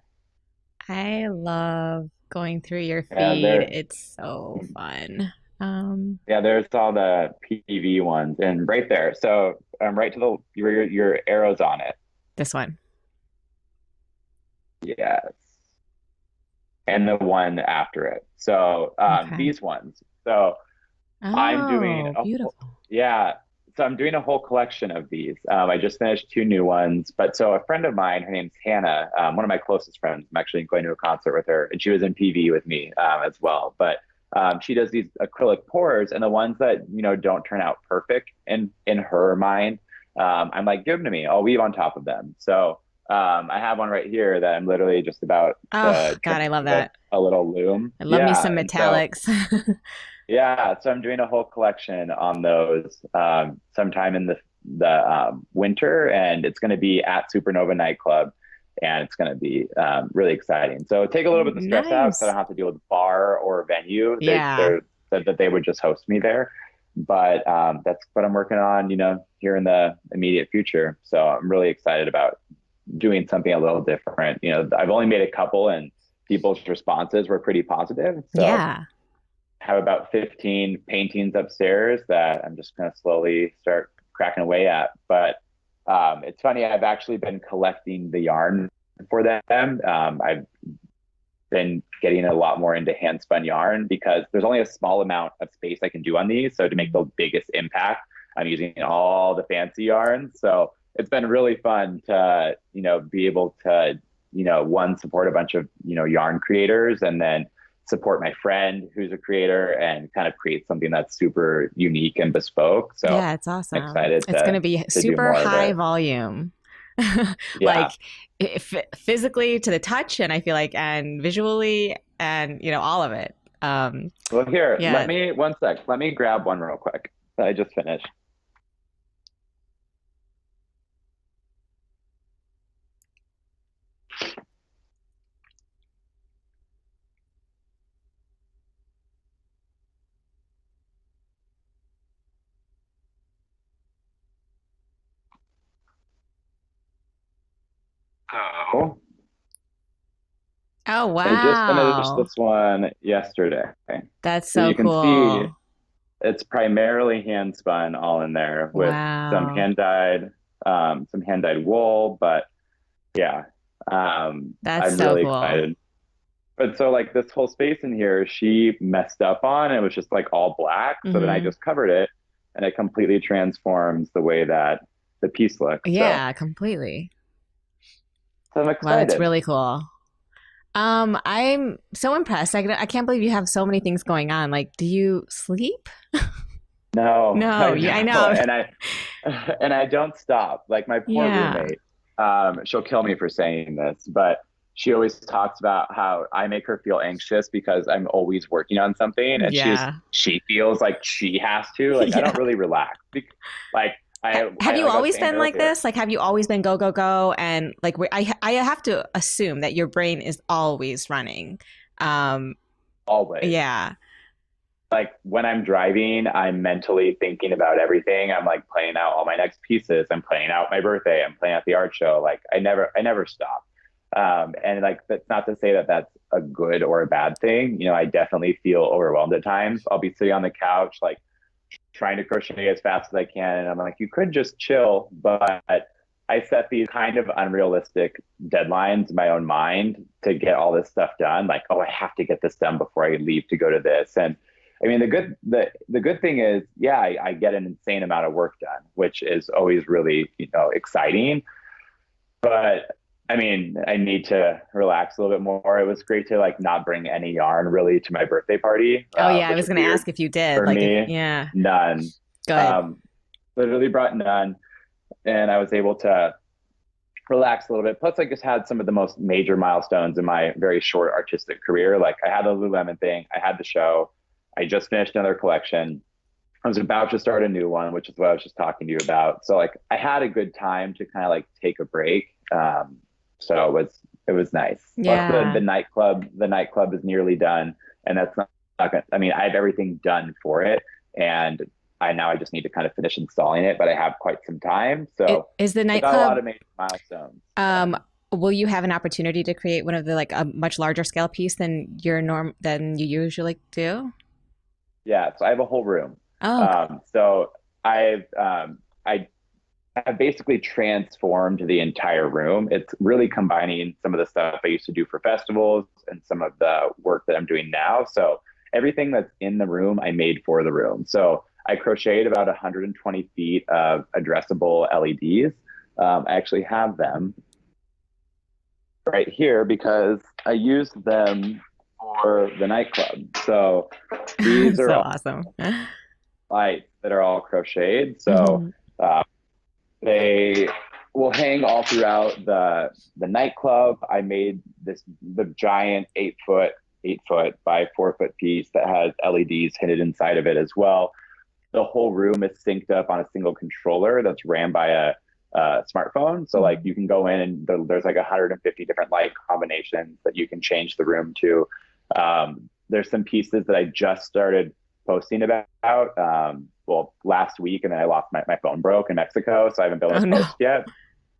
I love going through your Yeah, feed. they're It's so fun. Yeah, there's all the PV ones and right there. So right to the your arrows on it. This one. Yes. And the one after it. So Okay. these ones. So I'm doing Oh, beautiful. yeah. So I'm doing a whole collection of these. I just finished two new ones. But so a friend of mine, her name's Hannah, one of my closest friends. I'm actually going to a concert with her, and she was in PV with me as well. But she does these acrylic pours, and the ones that don't turn out perfect in her mind, I'm like, give them to me. I'll weave on top of them. So I have one right here that I'm literally just about Oh, to God, trim I love with that. a little loom. I love me Yeah, some and so metallics. yeah, so I'm doing a whole collection on those sometime in the winter, and it's going to be at Supernova Nightclub, and it's going to be really exciting. So take a little bit of the stress out, so I Nice. don't have to deal with bar or venue. Yeah. They said that they would just host me there, but that's what I'm working on, here in the immediate future. So I'm really excited about doing something a little different. I've only made a couple, and people's responses were pretty positive. So Yeah. have about 15 paintings upstairs that I'm just going to slowly start cracking away at. But it's funny, I've actually been collecting the yarn for them. I've been getting a lot more into hand spun yarn because there's only a small amount of space I can do on these. So to make the biggest impact, I'm using all the fancy yarns. So it's been really fun to, be able to, one, support a bunch of, yarn creators, and then support my friend who's a creator and kind of create something that's super unique and bespoke. So Yeah, it's I'm awesome. excited It's going to be to do super more of high it. volume. Yeah. Like physically to the touch and I feel like and visually and all of it. Well, here, let Yeah. me one sec. Let me grab one real quick that I just finished. So Oh, I just finished wow. this one yesterday. That's So so you can see cool. it's primarily hand spun all in there with Wow. some hand dyed wool. But yeah, That's I'm so really cool. excited. But so like this whole space in here, she messed up on. It was just like all black. So then I Hmm. just covered it, and it completely transforms the way that the piece looks. So, Yeah, completely. so I'm Wow, that's excited. really cool. I'm so impressed. I can't believe you have so many things going on. Like, do you sleep? No, No, I yeah, I know, know. and I don't stop. Like my poor Yeah. roommate, she'll kill me for saying this, but she always talks about how I make her feel anxious because I'm always working on something, and Yeah. she feels like she has to. Like I Yeah. don't really relax. Like Have I you like I was always saying been like earlier. this? Like, have you always been go, go, go? And like, I have to assume that your brain is always running. Um, Always. yeah. Like when I'm driving, I'm mentally thinking about everything. I'm like playing out all my next pieces. I'm playing out my birthday. I'm playing out the art show. Like I never stop. And like that's not to say that that's a good or a bad thing. I definitely feel overwhelmed at times. I'll be sitting on the couch, like trying to crochet as fast as I can, and I'm like, you could just chill, but I set these kind of unrealistic deadlines in my own mind to get all this stuff done. Like, oh, I have to get this done before I leave to go to this. And I mean, the good thing is, yeah, I get an insane amount of work done, which is always really exciting. But I mean, I need to relax a little bit more. It was great to like not bring any yarn really to my birthday party, Oh, yeah. I which was was going to weird ask if you did. for Like, if, me. yeah, None. good. Um, Literally brought none, and I was able to relax a little bit. Plus, I just had some of the most major milestones in my very short artistic career. Like I had the Lululemon thing, I had the show, I just finished another collection. I was about to start a new one, which is what I was just talking to you about. So like I had a good time to kind of like take a break. So it was nice. Plus Yeah. the nightclub is nearly done, and that's not gonna, I mean, I have everything done for it, and I just need to kind of finish installing it, but I have quite some time. So Is the I got a lot nightclub, of major milestones um, done. will you have an opportunity to create one of the like a much larger scale piece than your norm than you usually do? Yeah, so I have a whole room. Oh, So I have basically transformed the entire room. It's really combining some of the stuff I used to do for festivals and some of the work that I'm doing now. So everything that's in the room, I made for the room. So I crocheted about 120 feet of addressable LEDs. I actually have them right here because I used them for the nightclub. So these are so all awesome. lights that are all crocheted. So Hmm. uh, they will hang all throughout the nightclub. I made the giant 8 foot by 4 foot piece that has LEDs hidden inside of it as well. The whole room is synced up on a single controller that's ran by a smartphone. So like you can go in and there's like 150 different light combinations that you can change the room to. There's some pieces that I just started posting about. Well, last week, and then I lost my phone broke in Mexico, so I haven't been able Oh to no. post yet.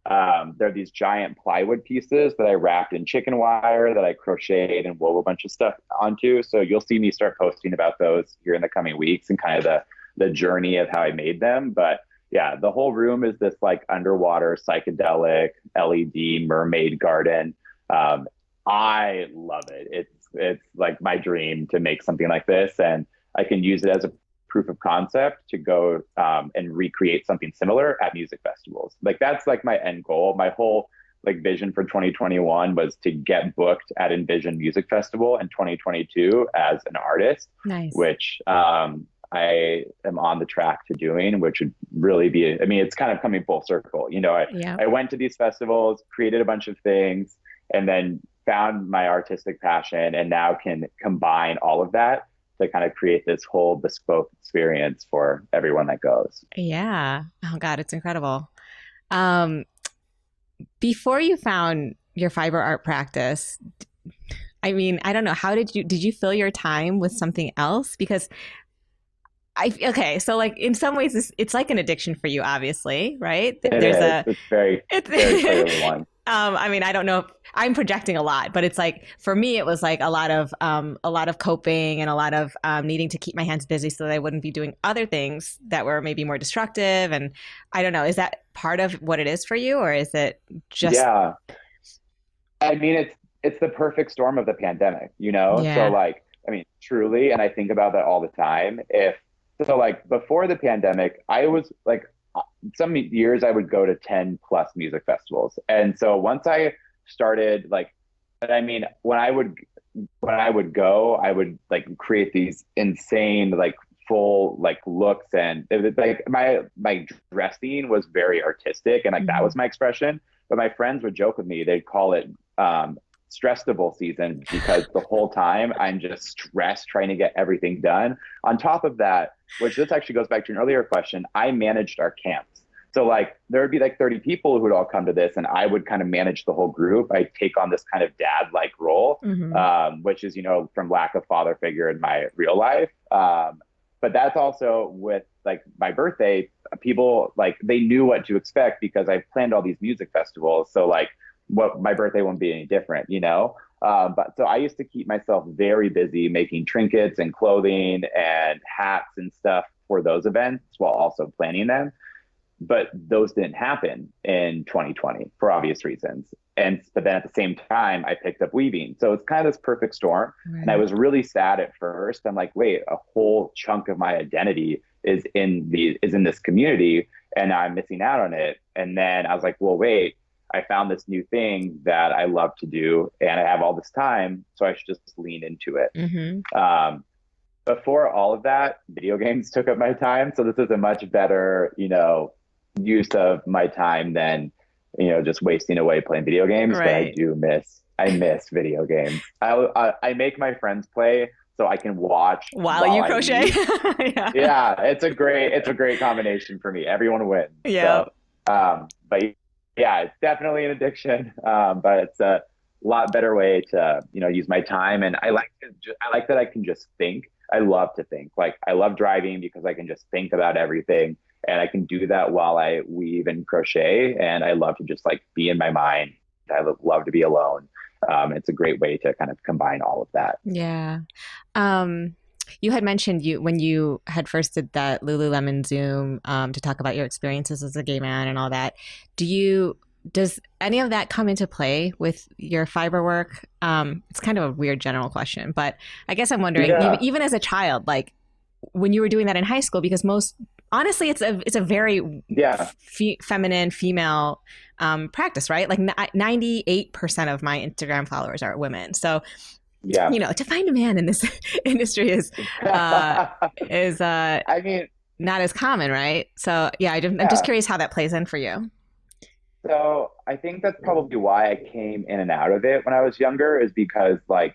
There are these giant plywood pieces that I wrapped in chicken wire that I crocheted and wove a bunch of stuff onto. So you'll see me start posting about those here in the coming weeks and kind of the journey of how I made them. But yeah, the whole room is this like underwater psychedelic LED mermaid garden. Um, I love it. It's like my dream to make something like this, and I can use it as a proof of concept to go and recreate something similar at music festivals. Like that's like my end goal. My whole like vision for 2021 was to get booked at Envision Music Festival in 2022 as an artist, Nice. which I am on the track to doing, which would really be, I mean, it's kind of coming full circle. You know, Yeah. I went to these festivals, created a bunch of things, and then found my artistic passion and now can combine all of that to kind of create this whole bespoke experience for everyone that goes. Yeah. Oh God, it's incredible. Um, before you found your fiber art practice, I mean, I don't know, how did you fill your time with something else? Because okay, so like in some ways it's like an addiction for you, obviously, right? It There's is. a It's very, it's very clearly one. I mean, I don't know if I'm projecting a lot, but it's like for me it was like a lot of coping and a lot of needing to keep my hands busy so that I wouldn't be doing other things that were maybe more destructive. And I don't know, is that part of what it is for you, or is it just Yeah. I mean, it's the perfect storm of the pandemic, you know? So yeah. like, I mean, truly, and I think about that all the time. If so like before the pandemic, I was like some years I would go to 10 plus music festivals. And so once I started like I mean, when I would go, I would like create these insane like full like looks and it was like my dressing was very artistic and like that Mhm. was my expression. But my friends would joke with me, they'd call it stressable season because the whole time I'm just stressed trying to get everything done. On top of that, which this actually goes back to an earlier question, I managed our camps. So like there would be like 30 people who would all come to this and I would kind of manage the whole group. I take on this kind of dad like role, Mhm. which is, you know, from lack of father figure in my real life. But that's also with like my birthday, people like they knew what to expect because I planned all these music festivals. So like what my birthday won't be any different, you know? But so I used to keep myself very busy making trinkets and clothing and hats and stuff for those events while also planning them. But those didn't happen in 2020 for obvious reasons. And but then at the same time, I picked up weaving. So it's kind of this perfect storm. And I Right. was really sad at first. I'm like, wait, a whole chunk of my identity is in this community and I'm missing out on it. And then I was like, well, wait, I found this new thing that I love to do and I have all this time, so I should just lean into it. Mhm. Um, Before all of that, video games took up my time. So this is a much better, you know, use of my time than, you know, just wasting away playing video games. But Right. I miss video games. I make my friends play so I can watch While while you I crochet. weave. Yeah. Yeah, it's a great combination for me. Everyone wins. Yeah. So, but yeah, it's definitely an addiction. But it's a lot better way to, you know, use my time. And I like that I can just think. I love to think. Like I love driving because I can just think about everything, and I can do that while I weave and crochet. And I love to just like be in my mind. I love to be alone. It's a great way to kind of combine all of that. Yeah. Um, You had mentioned you when you had first did that Lululemon Zoom to talk about your experiences as a gay man and all that. Does any of that come into play with your fiber work? It's kind of a weird general question, but I guess I'm wondering, Yeah. even as a child, like when you were doing that in high school, because most honestly, it's a very Yeah. feminine female practice, right? Like 98% of my Instagram followers are women, so Yeah. to find a man in this industry is I mean, not as common, right? So yeah, I'm just yeah. curious how that plays in for you. So I think that's probably why I came in and out of it when I was younger, is because I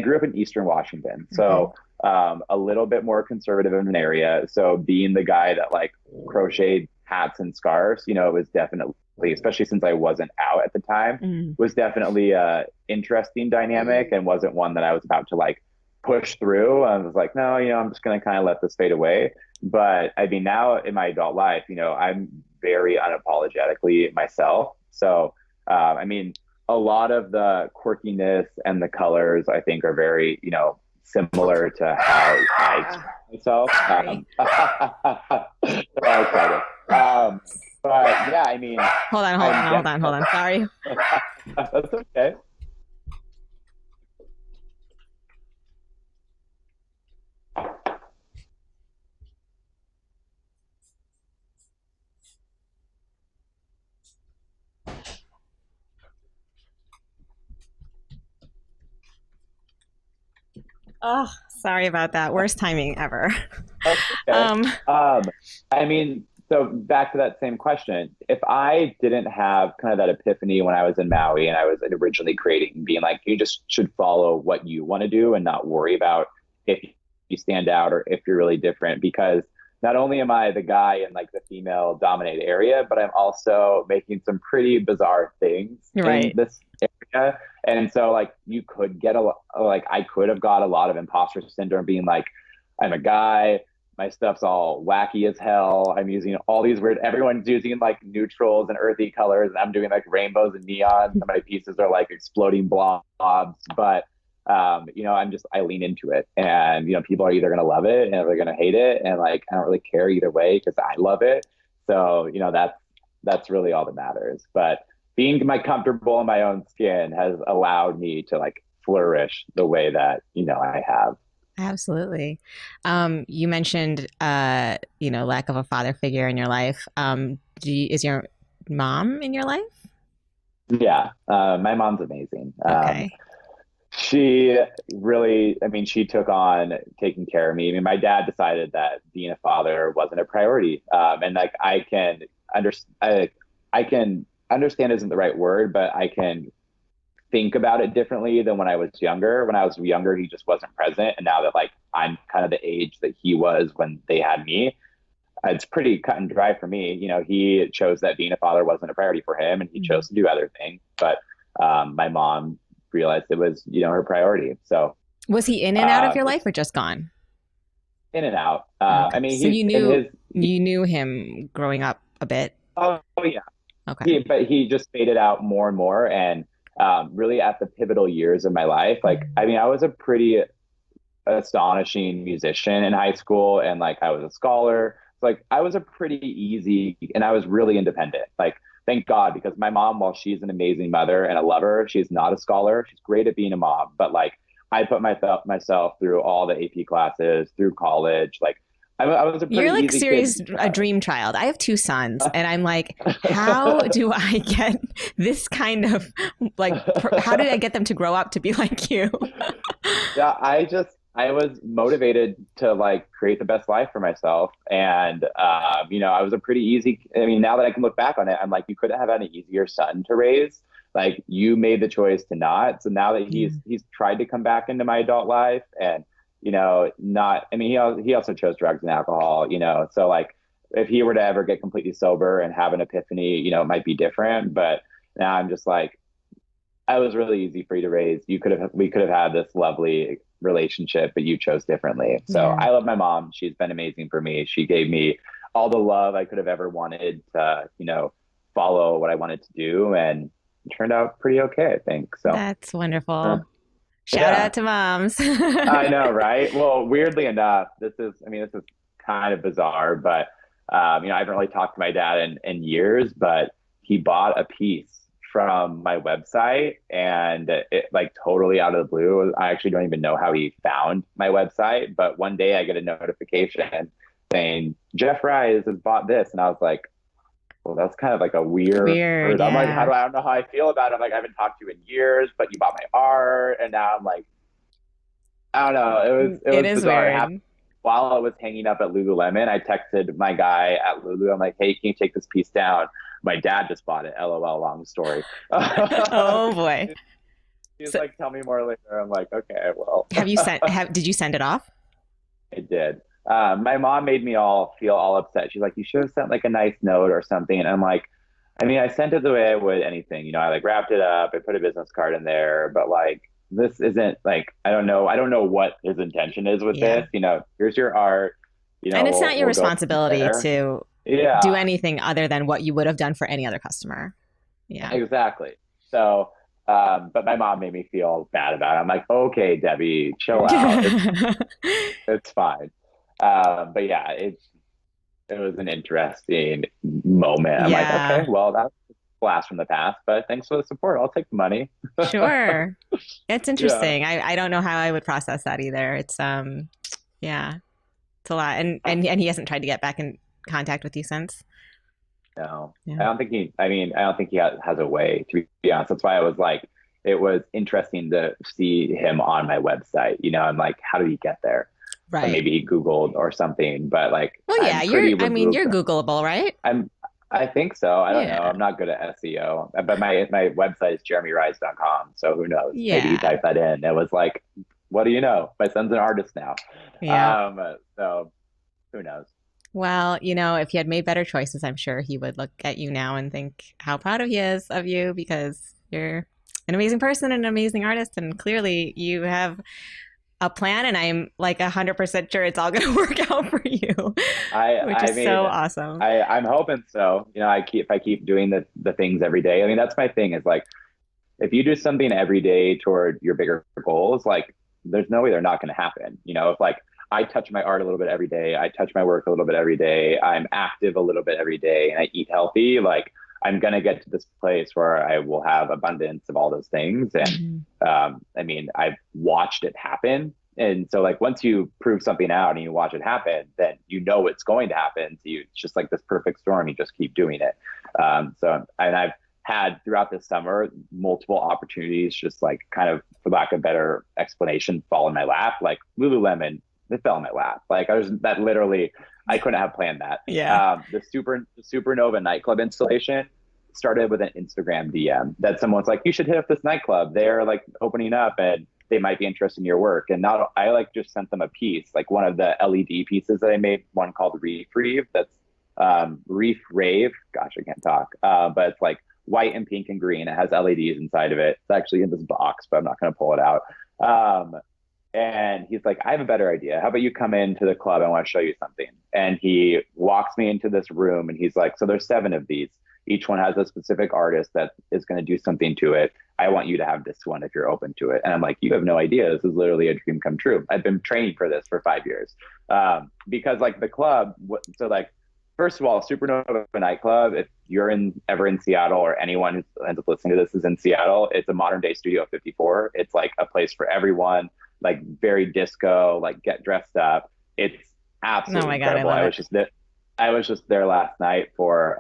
grew up in Eastern Washington, Hmm. so a little bit more conservative of an area. So being the guy that like crocheted hats and scarves, it was definitely, especially since I wasn't out at the time, Mm. was definitely a interesting dynamic and wasn't one that I was about to like push through. I was like, no, I'm just going to kind of let this fade away. But I mean, now in my adult life, I'm very unapologetically myself. So, I mean, a lot of the quirkiness and the colors, I think, are very, similar to how I express myself. Sorry. They're all excited. But yeah, I mean, Hold on, hold I'm on, hold on, hold definitely, on. Sorry. that's okay. Oh, sorry about that. Worst timing ever. That's okay. Um, Um, I mean, so back to that same question. If I didn't have kind of that epiphany when I was in Maui and I was originally creating, being like, you just should follow what you want to do and not worry about if you stand out or if you're really different, because not only am I the guy in like the female dominated area, but I'm also making some pretty bizarre things you're in right. this area. And so like you could get like I could have got a lot of imposter syndrome being like, I'm a guy, my stuff's all wacky as hell. I'm using all these weird, everyone's using like neutrals and earthy colors, and I'm doing like rainbows and neons. Some of my pieces are like exploding blobs, but I lean into it, and people are either gonna love it and they're gonna hate it, and like I don't really care either way because I love it. So that's really all that matters. But being my comfortable in my own skin has allowed me to like flourish the way that I have. Absolutely. You mentioned, lack of a father figure in your life. Is your mom in your life? Yeah, my mom's amazing. Okay. She really, I mean, she took on taking care of me. I mean, my dad decided that being a father wasn't a priority. And like I can understand isn't the right word, but I can think about it differently than when I was younger. When I was younger, he just wasn't present. And now that like I'm kind of the age that he was when they had me, it's pretty cut and dry for me. He chose that being a father wasn't a priority for him and he Mhm. chose to do other things. But my mom realized it was, her priority. So Was he in and out of your life or just gone? in and out. I Okay. mean, So he's in his, you knew him growing up a bit. oh yeah, Okay. but he just faded out more and more. And really at the pivotal years of my life, like, I mean, I was a pretty astonishing musician in high school and like I was a scholar. Like I was a pretty easy and I was really independent. Like thank God, because my mom, while she's an amazing mother and a lover, she's not a scholar. She's great at being a mom, but like I put myself through all the AP classes, through college. Like I was a You're pretty like easy kid. serious a dream child. I have two sons and I'm like, how do I get this kind of how did I get them to grow up to be like you? Yeah, I was motivated to like create the best life for myself, and I was a pretty easy. I mean, now that I can look back on it, I'm like, you couldn't have had an easier son to raise. Like you made the choice to not. So now that Yeah. he's tried to come back into my adult life, and not. I mean, he also chose drugs and alcohol. So like if he were to ever get completely sober and have an epiphany, it might be different. But now I'm just like I was really easy for you to raise. We could have had this lovely relationship, but you chose differently. So Yeah. I love my mom. She's been amazing for me. She gave me all the love I could have ever wanted to, follow what I wanted to do, and it turned out pretty okay, I think. So That's uh, wonderful. Shout Yeah, out to moms. I know, right? Well, weirdly enough, this is kind of bizarre, but I haven't really talked to my dad in years, but he bought a piece from my website and it like totally out of the blue. I actually don't even know how he found my website, but one day I get a notification saying Jeff Rise has bought this, and I was like, well, that's kind of like a weird. Weird, I'm like, yeah. I don't know how I feel about it. I'm like, I haven't talked to you in years, but you bought my art, and now I'm like, I don't know. It It was is bizarre. It happened weird. while I was hanging up at Lululemon. I texted my guy at Lulu. I'm like, hey, can you take this piece down? My dad just bought it. LOL. Long story. Oh boy. He's So like, tell me more later. I'm like, okay, well, did you send it off? I did. My mom made me all feel all upset. She's like, you should have sent like a nice note or something. And I'm like, I mean, I sent it the way I would anything. I like wrapped it up. I put a business card in there, but like this isn't like I don't know. I don't know what his intention is with Yeah. this. Here's your art. And it's not your We'll go from responsibility there. to Yeah, do anything other than what you would have done for any other customer. Yeah. exactly. So, but my mom made me feel bad about it. I'm like, okay, Debbie, chill out. It's fine. But yeah, it was an interesting moment. I'm like, okay, Yeah, well, that's a blast from the past, but thanks for the support. I'll take the money. sure. It's Yeah. interesting. I don't know how I would process that either. It's yeah, it's a lot. And he hasn't tried to get back in contact with you since. No, Yeah. I don't think he has a way, to be honest. That's why I was like, it was interesting to see him on my website. I'm like, how did he get there? So Right. maybe he Googled or something, but like, Well, yeah, I'm pretty I mean, removed. you're Googleable, right? I'm, I think so. I don't know. Yeah. I'm not good at SEO, but my website is jeremyrise.com. So who knows? Maybe he Yeah. typed that in. It was like, what do you know? My son's an artist now. Yeah. So who knows? Well, if he had made better choices, I'm sure he would look at you now and think how proud he is of you because you're an amazing person and an amazing artist. And clearly you have a plan, and I'm like 100% sure it's all going to work out for you, which I is mean, so awesome. I'm hoping so. If I keep doing the things every day. I mean, that's my thing is like, if you do something every day toward your bigger goals, like there's no way they're not going to happen. If like I touch my art a little bit every day, I touch my work a little bit every day, I'm active a little bit every day, and I eat healthy, like I'm going to get to this place where I will have abundance of all those things. And Mm-hmm. I mean, I've watched it happen. And so like once you prove something out and you watch it happen, then it's going to happen to you. It's just like this perfect storm. You just keep doing it. And I've had throughout this summer multiple opportunities, just like kind of for lack of better explanation, fall in my lap. Like Lululemon, it fell in my lap. Like that literally, I couldn't have planned that. Yeah. The Supernova nightclub installation started with an Instagram DM that someone's like, you should hit up this nightclub. They're like opening up and they might be interested in your work. And not, I like just sent them a piece, like one of the LED pieces that I made, one called Reef Reeve. That's Reef Rave. Gosh, I can't talk. But it's like white and pink and green. It has LEDs inside of it. It's actually in this box, but I'm not going to pull it out. And he's like, I have a better idea. How about you come into the club? I want to show you something. And he walks me into this room and he's like, so there's 7 of these. Each one has a specific artist that is going to do something to it. I want you to have this one if you're open to it. And I'm like, you have no idea. This is literally a dream come true. I've been training for this for 5 years. Because like the club, so like, first of all, Supernova nightclub, if you're ever in Seattle or anyone who ends up listening to this is in Seattle, it's a modern day Studio 54. It's like a place for everyone, like very disco, like get dressed up. It's Oh absolutely my God, I incredible. love it. I was just there last night for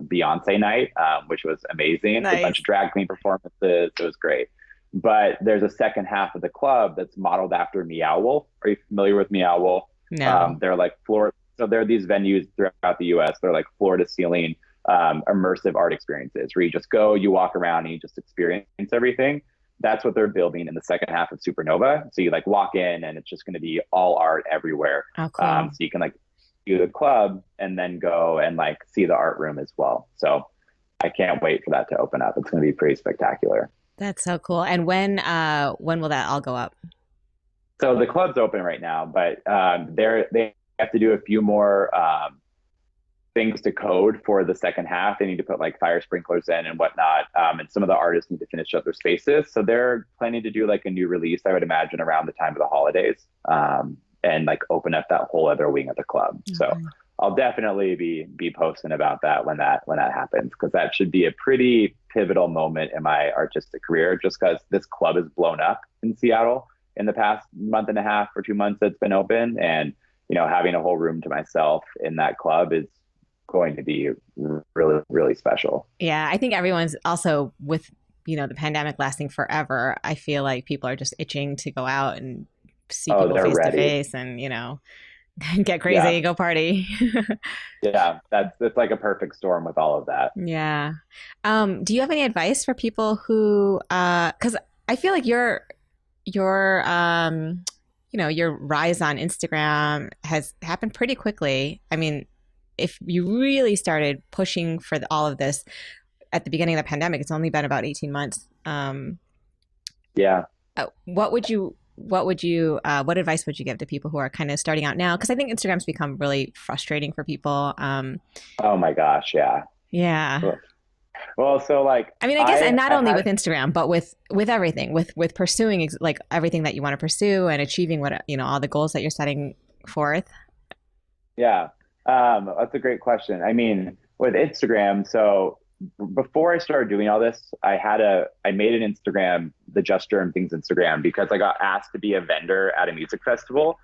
Beyonce night, which was amazing. A bunch Nice. of drag queen performances. It was great. But there's a second half of the club that's modeled after Meow Wolf. Are you familiar with Meow Wolf? No. They're like floor. So there are these venues throughout the U.S. They're like floor to ceiling immersive art experiences where you just go, you walk around, and you just experience everything. That's what they're building in the second half of Supernova. So you like walk in, and it's just going to be all art everywhere. Oh, cool. So you can like do the club and then go and like see the art room as well. So I can't wait for that to open up. It's going to be pretty spectacular. That's so cool. And when will that all go up? So the club's open right now, but they have to do a few more things to code for the second half. They need to put like fire sprinklers in and whatnot. And some of the artists need to finish up their spaces. So they're planning to do like a new release, I would imagine, around the time of the holidays, and like open up that whole other wing of the club. Okay. So I'll definitely be posting about that when that happens, because that should be a pretty pivotal moment in my artistic career, just because this club has blown up in Seattle in the past month and a half or 2 months that's been open. And, you know, having a whole room to myself in that club is going to be really, really special. Yeah, I think everyone's also with, you know, the pandemic lasting forever. I feel like people are just itching to go out and see people face to face and, you know, get crazy, go party. Yeah, that's like a perfect storm with all of that. Yeah. Do you have any advice for people who, because I feel like your you know, your rise on Instagram has happened pretty quickly. I mean, if you really started pushing for all of this at the beginning of the pandemic, it's only been about 18 months. Yeah. What advice would you give to people who are kind of starting out now? Because I think Instagram's become really frustrating for people. Oh my gosh, yeah. Yeah. Well, so like, I mean, I guess, and not only with Instagram, but with everything, with pursuing like everything that you want to pursue and achieving what, you know, all the goals that you're setting forth. Yeah. That's a great question. I mean, with Instagram, so before I started doing all this, I made an Instagram, the Just Germ Things Instagram, because I got asked to be a vendor at a music festival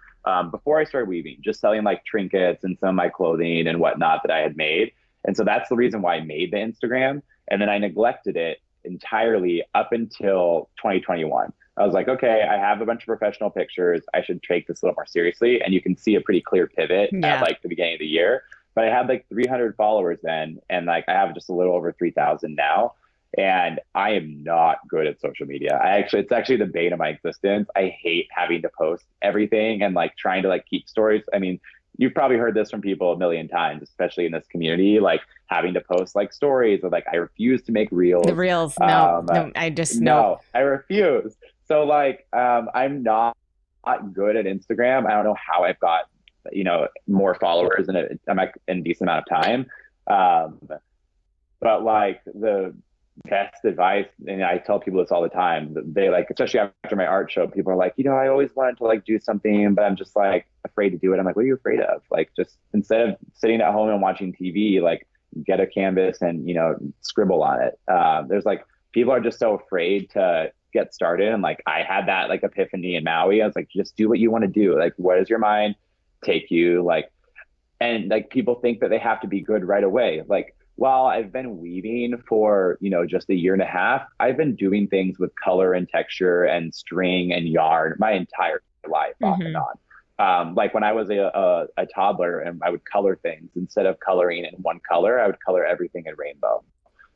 before I started weaving, just selling like trinkets and some of my clothing and whatnot that I had made. And so that's the reason why I made the Instagram. And then I neglected it entirely up until 2021. I was like, okay, I have a bunch of professional pictures. I should take this a little more seriously. And you can see a pretty clear pivot at like the beginning of the year. But I had like 300 followers then. And like I have just a little over 3,000 now. And I am not good at social media. It's actually the bane of my existence. I hate having to post everything and like trying to like keep stories. I mean, you've probably heard this from people a million times, especially in this community, like having to post like stories or like, I refuse to make reels. The reels. No, I refuse. So like, I'm not good at Instagram. I don't know how I've got, you know, more followers in a decent amount of time. But like the best advice, and I tell people this all the time, they like, especially after my art show, people are like, you know, I always wanted to like do something, but I'm just like afraid to do it. I'm like, what are you afraid of? Like, just instead of sitting at home and watching TV, like get a canvas and, you know, scribble on it. There's like, people are just so afraid to get started. And like, I had that like epiphany in Maui. I was like, just do what you want to do. Like, where does your mind take you? Like, and like people think that they have to be good right away. Like, while I've been weaving for, you know, just a year and a half, I've been doing things with color and texture and string and yarn my entire life off and on. Like when I was a toddler and I would color things, instead of coloring in one color, I would color everything in rainbow.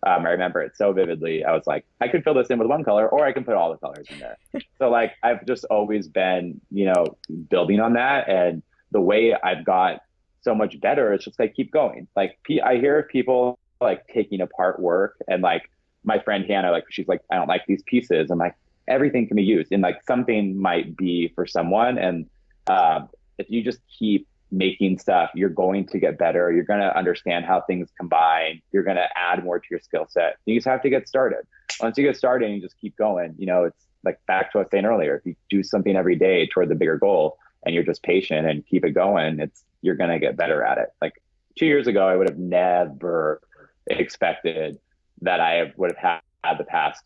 I remember it so vividly. I was like, I could fill this in with one color, or I can put all the colors in there. So like, I've just always been, you know, building on that. And the way I've got so much better, it's just like, keep going. Like I hear of people like taking apart work, and like my friend Hannah, like she's like, I don't like these pieces. I'm like, everything can be used, and like something might be for someone. And if you just keep making stuff, you're going to get better. You're going to understand how things combine. You're going to add more to your skill set. You just have to get started. Once you get started and you just keep going, you know, it's like back to what I was saying earlier. If you do something every day toward the bigger goal and you're just patient and keep it going, you're going to get better at it. Like 2 years ago, I would have never expected that I would have had the past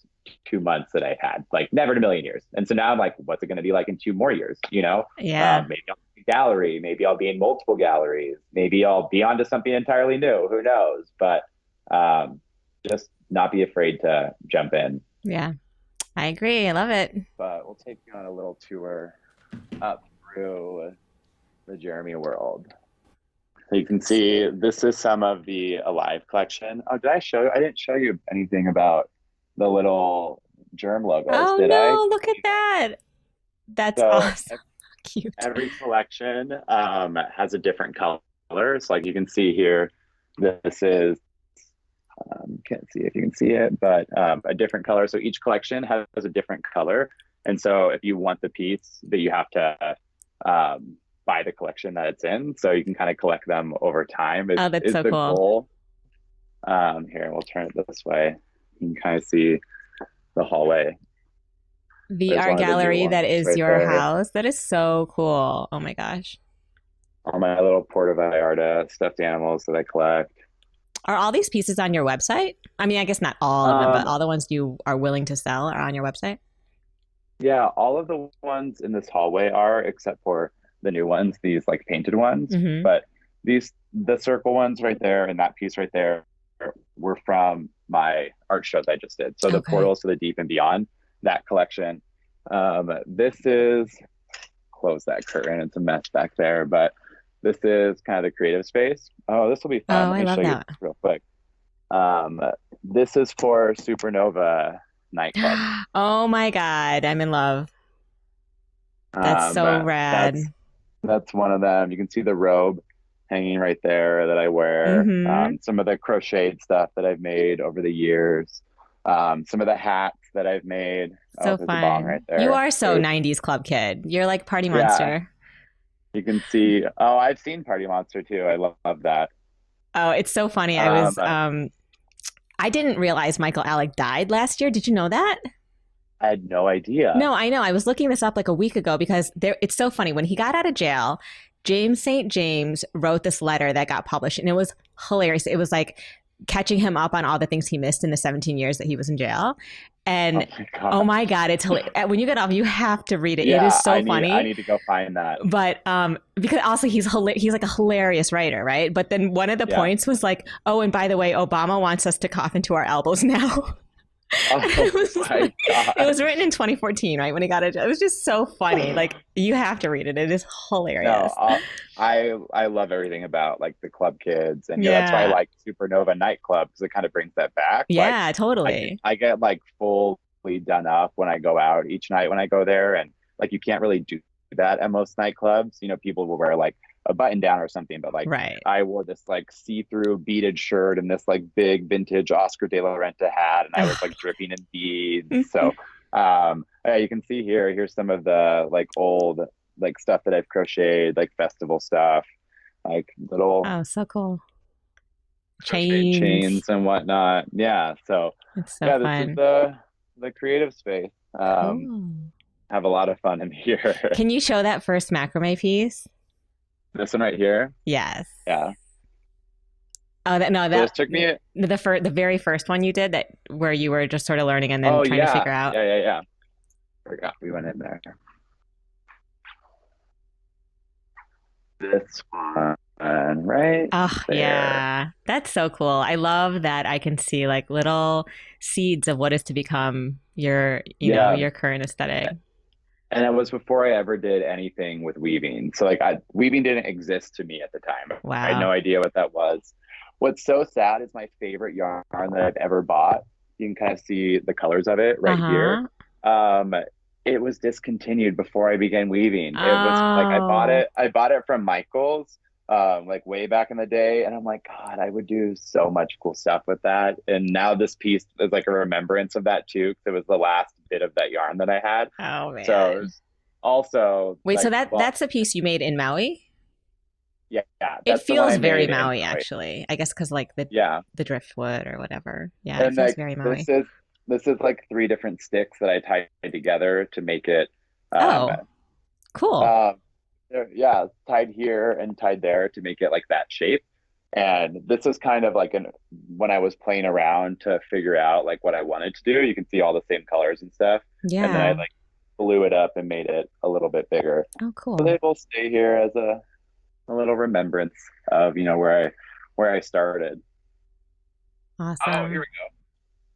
2 months that I've had, like never in a million years. And so now I'm like, what's it going to be like in 2 more years? You know, maybe I'll be in a gallery, maybe I'll be in multiple galleries, maybe I'll be onto something entirely new. Who knows? But just not be afraid to jump in. Yeah, I agree. I love it. But we'll take you on a little tour up through the Jeremy world. So you can see this is some of the Alive collection. Oh, did I show you? I didn't show you anything about the little Germ logos, did I? Oh, no, look at that. That's awesome. Cute. Every collection has a different color. So like you can see here, this is, can't see if you can see it, but a different color. So each collection has a different color. And so if you want the piece, that you have to buy the collection that it's in, so you can kind of collect them over time. Oh, that's Is so the cool. goal. Here, we'll turn it this way. You can kind of see the hallway. The There's art one of the new gallery that ones is right your there. house. That is so cool. Oh my gosh. All my little Puerto Vallarta stuffed animals that I collect. Are all these pieces on your website? I mean, I guess not all of them, but Um, all the ones you are willing to sell are on your website? yeah, all of the ones in this hallway are, except for the new ones, these like painted ones. Mm-hmm. But the circle ones right there and that piece right there were from my art shows I just did. So the Okay. Portals to the Deep and Beyond, that collection. This is, close that curtain. It's a mess back there, but this is kind of the creative space. Oh, this will be fun. Oh, Let I me show love you that. this real quick. Um, this is for Supernova nightclub. Oh my God. I'm in love. That's Um, so that's rad. that's one of them. You can see the robe hanging right there that I wear. Mm-hmm. Some of the crocheted stuff that I've made over the years. Some of the hats that I've made. Oh, So there's a bong right fun. You there. are so 90s club kid. You're like party Yeah, monster. you can see. Oh, I've seen Party Monster too. I love that. Oh, it's so funny. Um, I didn't realize Michael Alec died last year. Did you know that? I had no idea. No, I know. I was looking this up like a week ago because it's so funny. When he got out of jail, James St. James wrote this letter that got published, and it was hilarious. It was like catching him up on all the things he missed in the 17 years that he was in jail. Oh And my oh God. my God, it's hilarious. When you get off, you have to read it. It is Yeah, so I funny. need to go find that. But because also he's like a hilarious writer, right? But then one of the Yeah. points was like, oh, and by the way, Obama wants us to cough into our elbows now. Oh my It God. was written in 2014, right? When he got it. It was just so funny. Like, you have to read it. It is No, hilarious. I love everything about like the club kids, and that's why I Yeah. like Supernova nightclub because it kind of brings that back. Like Yeah, totally. I get like fully done up when I go out each night when I go there, and like you can't really do that at most nightclubs. People will wear like a button down or something, but like Right. I wore this like see-through beaded shirt and this like big vintage Oscar de la Renta hat, and I was like dripping in beads. So yeah, you can see here. Here's some of the like old like stuff that I've crocheted, like festival stuff, like little Oh, so cool. crocheted Chains. chains and whatnot. Yeah. So It's so yeah, this is fun. the creative space. Cool. Have a lot of fun in here. Can you show that first macrame piece? This one right here. Yes. Yeah. Oh, that no, So this that took me. the very first one you did that where you were just sort of learning and then Oh trying to yeah, figure out. yeah. Forgot we went in there. This one right Oh, there. yeah. That's so cool. I love that I can see like little seeds of what is to become Yeah, your current aesthetic. and it was before I ever did anything with weaving. So like weaving didn't exist to me at the time. I had Wow. no idea what that was. What's so sad is my favorite yarn that I've ever bought. You can kind of see the colors of it right here. Uh-huh. Um, it was discontinued before I began weaving. It was like Oh. I bought it from Michael's like way back in the day, and I'm like, God, I would do so much cool stuff with that. And now this piece is like a remembrance of that too, because it was the last bit of that yarn that I had. Oh So it man. was also Wait, so like, well, that's a piece you made in Maui? yeah, It that's the one feels I very made in Maui Maui. actually. I guess because like Yeah, the driftwood or whatever. Yeah, it and feels like very this Maui. is this is like three different sticks that I tied together to make it. Um, Oh, cool. uh, yeah, tied here and tied there to make it like that shape. And this is kind of like when I was playing around to figure out like what I wanted to do. You can see all the same colors and stuff, and then I Yeah. like blew it up and made it a little bit bigger. Oh, So cool. they will stay here as a little remembrance of where I started. Oh, here we Awesome. go.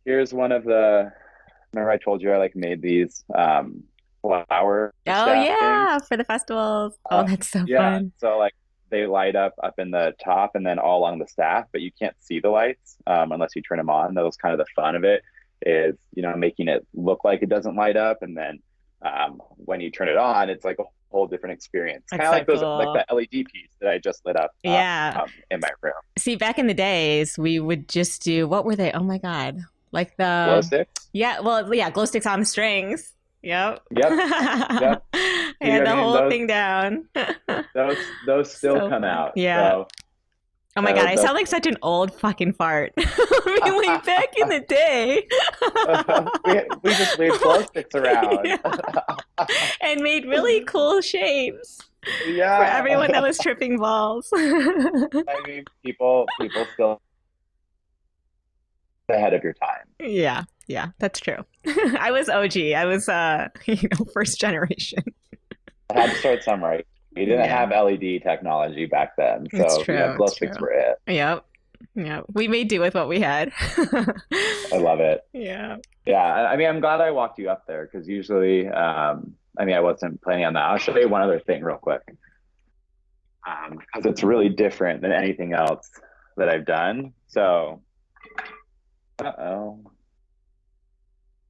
Here's one of the. Remember, I told you I like made these flower Oh staff things. yeah, for the festivals. Oh, Uh, that's so yeah, fun. so like they light up in the top and then all along the staff, but you can't see the lights unless you turn them on. That was kind of the fun of it, is making it look like it doesn't light up, and then when you turn it on, it's like a whole different experience. Kind That's of so like those, like cool. the LED piece that I just lit up Yeah. in my room. See, back in the days, we would just do what were they? Oh my God. Like Glow the sticks. yeah, well, yeah, glow sticks on strings. Yep. Yep. Yep. I You know had what the I mean? whole thing down. Those still So come fun. out. Yeah. So Oh my God, I those sound like such an old fucking fart. I mean, like back in the day. we just made glow sticks around. Yeah. And made really cool shapes for everyone that Yeah. was tripping balls. I mean, people still ahead of your time. Yeah, yeah, that's true. I was OG. I was first generation. I had to start somewhere. You didn't Yeah, have LED technology back then, it's so true. glow It's sticks true. were it. Yep. Yeah. We made do with what we had. I love it. Yeah. Yeah, I mean, I'm glad I walked you up there because usually, I mean, I wasn't planning on that. I'll show you one other thing real quick, because it's really different than anything else that I've done. So, uh-oh,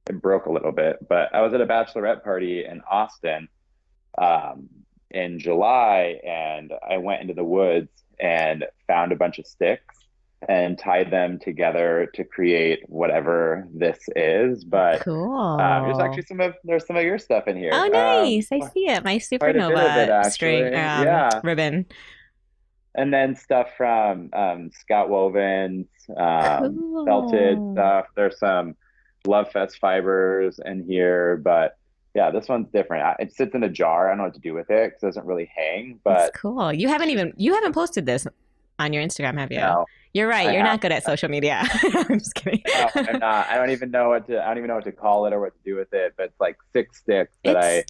it broke a little bit, but I was at a bachelorette party in Austin, um, in July, and I went into the woods and found a bunch of sticks and tied them together to create whatever this is. But Cool. there's some of your stuff in Oh, here. nice. I see it. My Quite a bit of it supernova string actually. Yeah. ribbon. And then stuff from Scout Wovens, felted Cool. stuff. There's some Love Fest fibers in here, but yeah, this one's different. It sits in a jar. I don't know what to do with it because it doesn't really hang. That's But cool. You haven't posted this on your Instagram, have you? no, You're right. I You're have. not good at social media. I'm just kidding. No, I'm not. I don't even know what to call it or what to do with it. But it's like six sticks that It's I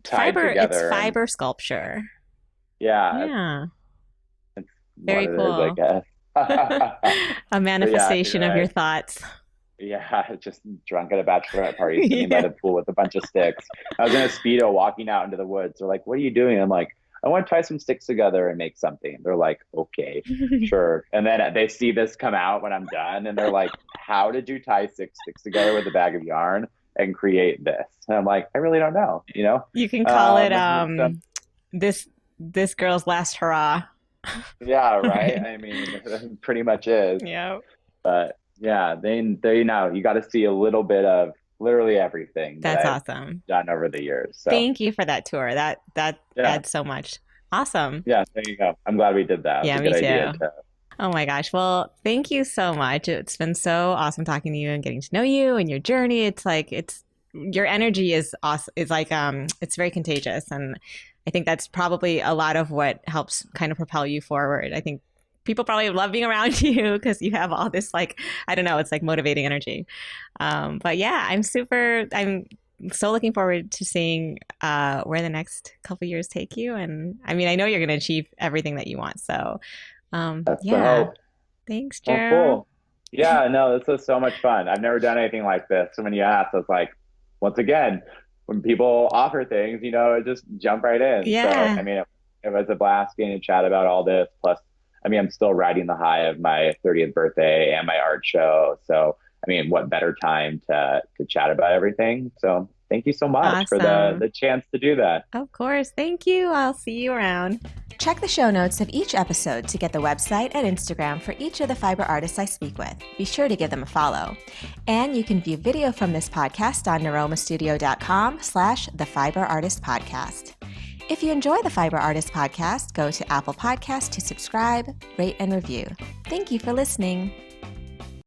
tied it's together, and fiber sculpture. yeah, Yeah. it's what Very it is, I cool. guess. A But yeah, manifestation of your thoughts. just drunk at a bachelorette party, sitting by Yeah. the pool with a bunch of sticks. I was in a Speedo walking out into the woods. They're like, "What are you doing?" I'm like, "I want to tie some sticks together and make something." They're like, "Okay, sure." And then they see this come out when I'm done, and they're like, "How did you tie six sticks together with a bag of yarn and create this?" And I'm like, "I really don't know, you know?" You can call it So, this girl's last hurrah. yeah, right. I mean, it pretty much is. Yeah. But yeah, they know you got to see a little bit of literally everything that That's I've awesome. done over the years. So Thank you for that tour. That yeah, adds so much. Awesome. yeah, there you go. I'm glad we did that. It was Yeah, a me good idea too. to. Oh my gosh. Well, thank you so much. It's been so awesome talking to you and getting to know you and your journey. It's like it's your energy is awesome. It's like it's very contagious, and I think that's probably a lot of what helps kind of propel you forward. I think people probably love being around you because you have all this like I don't know, it's like motivating energy. But yeah, I'm so looking forward to seeing where the next couple years take you. And I mean, I know you're going to achieve everything that you want. So That's the yeah. hope. Thanks, Well, Jerm. cool. Yeah, no, this was so much fun. I've never done anything like this. So when you asked, I was like, once again, when people offer things, just jump right in. So, I Yeah. mean, it was a blast getting to chat about all this. Plus, I mean, I'm still riding the high of my 30th birthday and my art show. So, I mean, what better time to chat about everything? So, thank you so much for Awesome. the chance to do that. Of course. Thank you. I'll see you around. Check the show notes of each episode to get the website and Instagram for each of the fiber artists I speak with. Be sure to give them a follow. And you can view video from this podcast on niromastudio.com/The Fiber Artist Podcast. If you enjoy the Fiber Artist Podcast, go to Apple Podcasts to subscribe, rate, and review. Thank you for listening.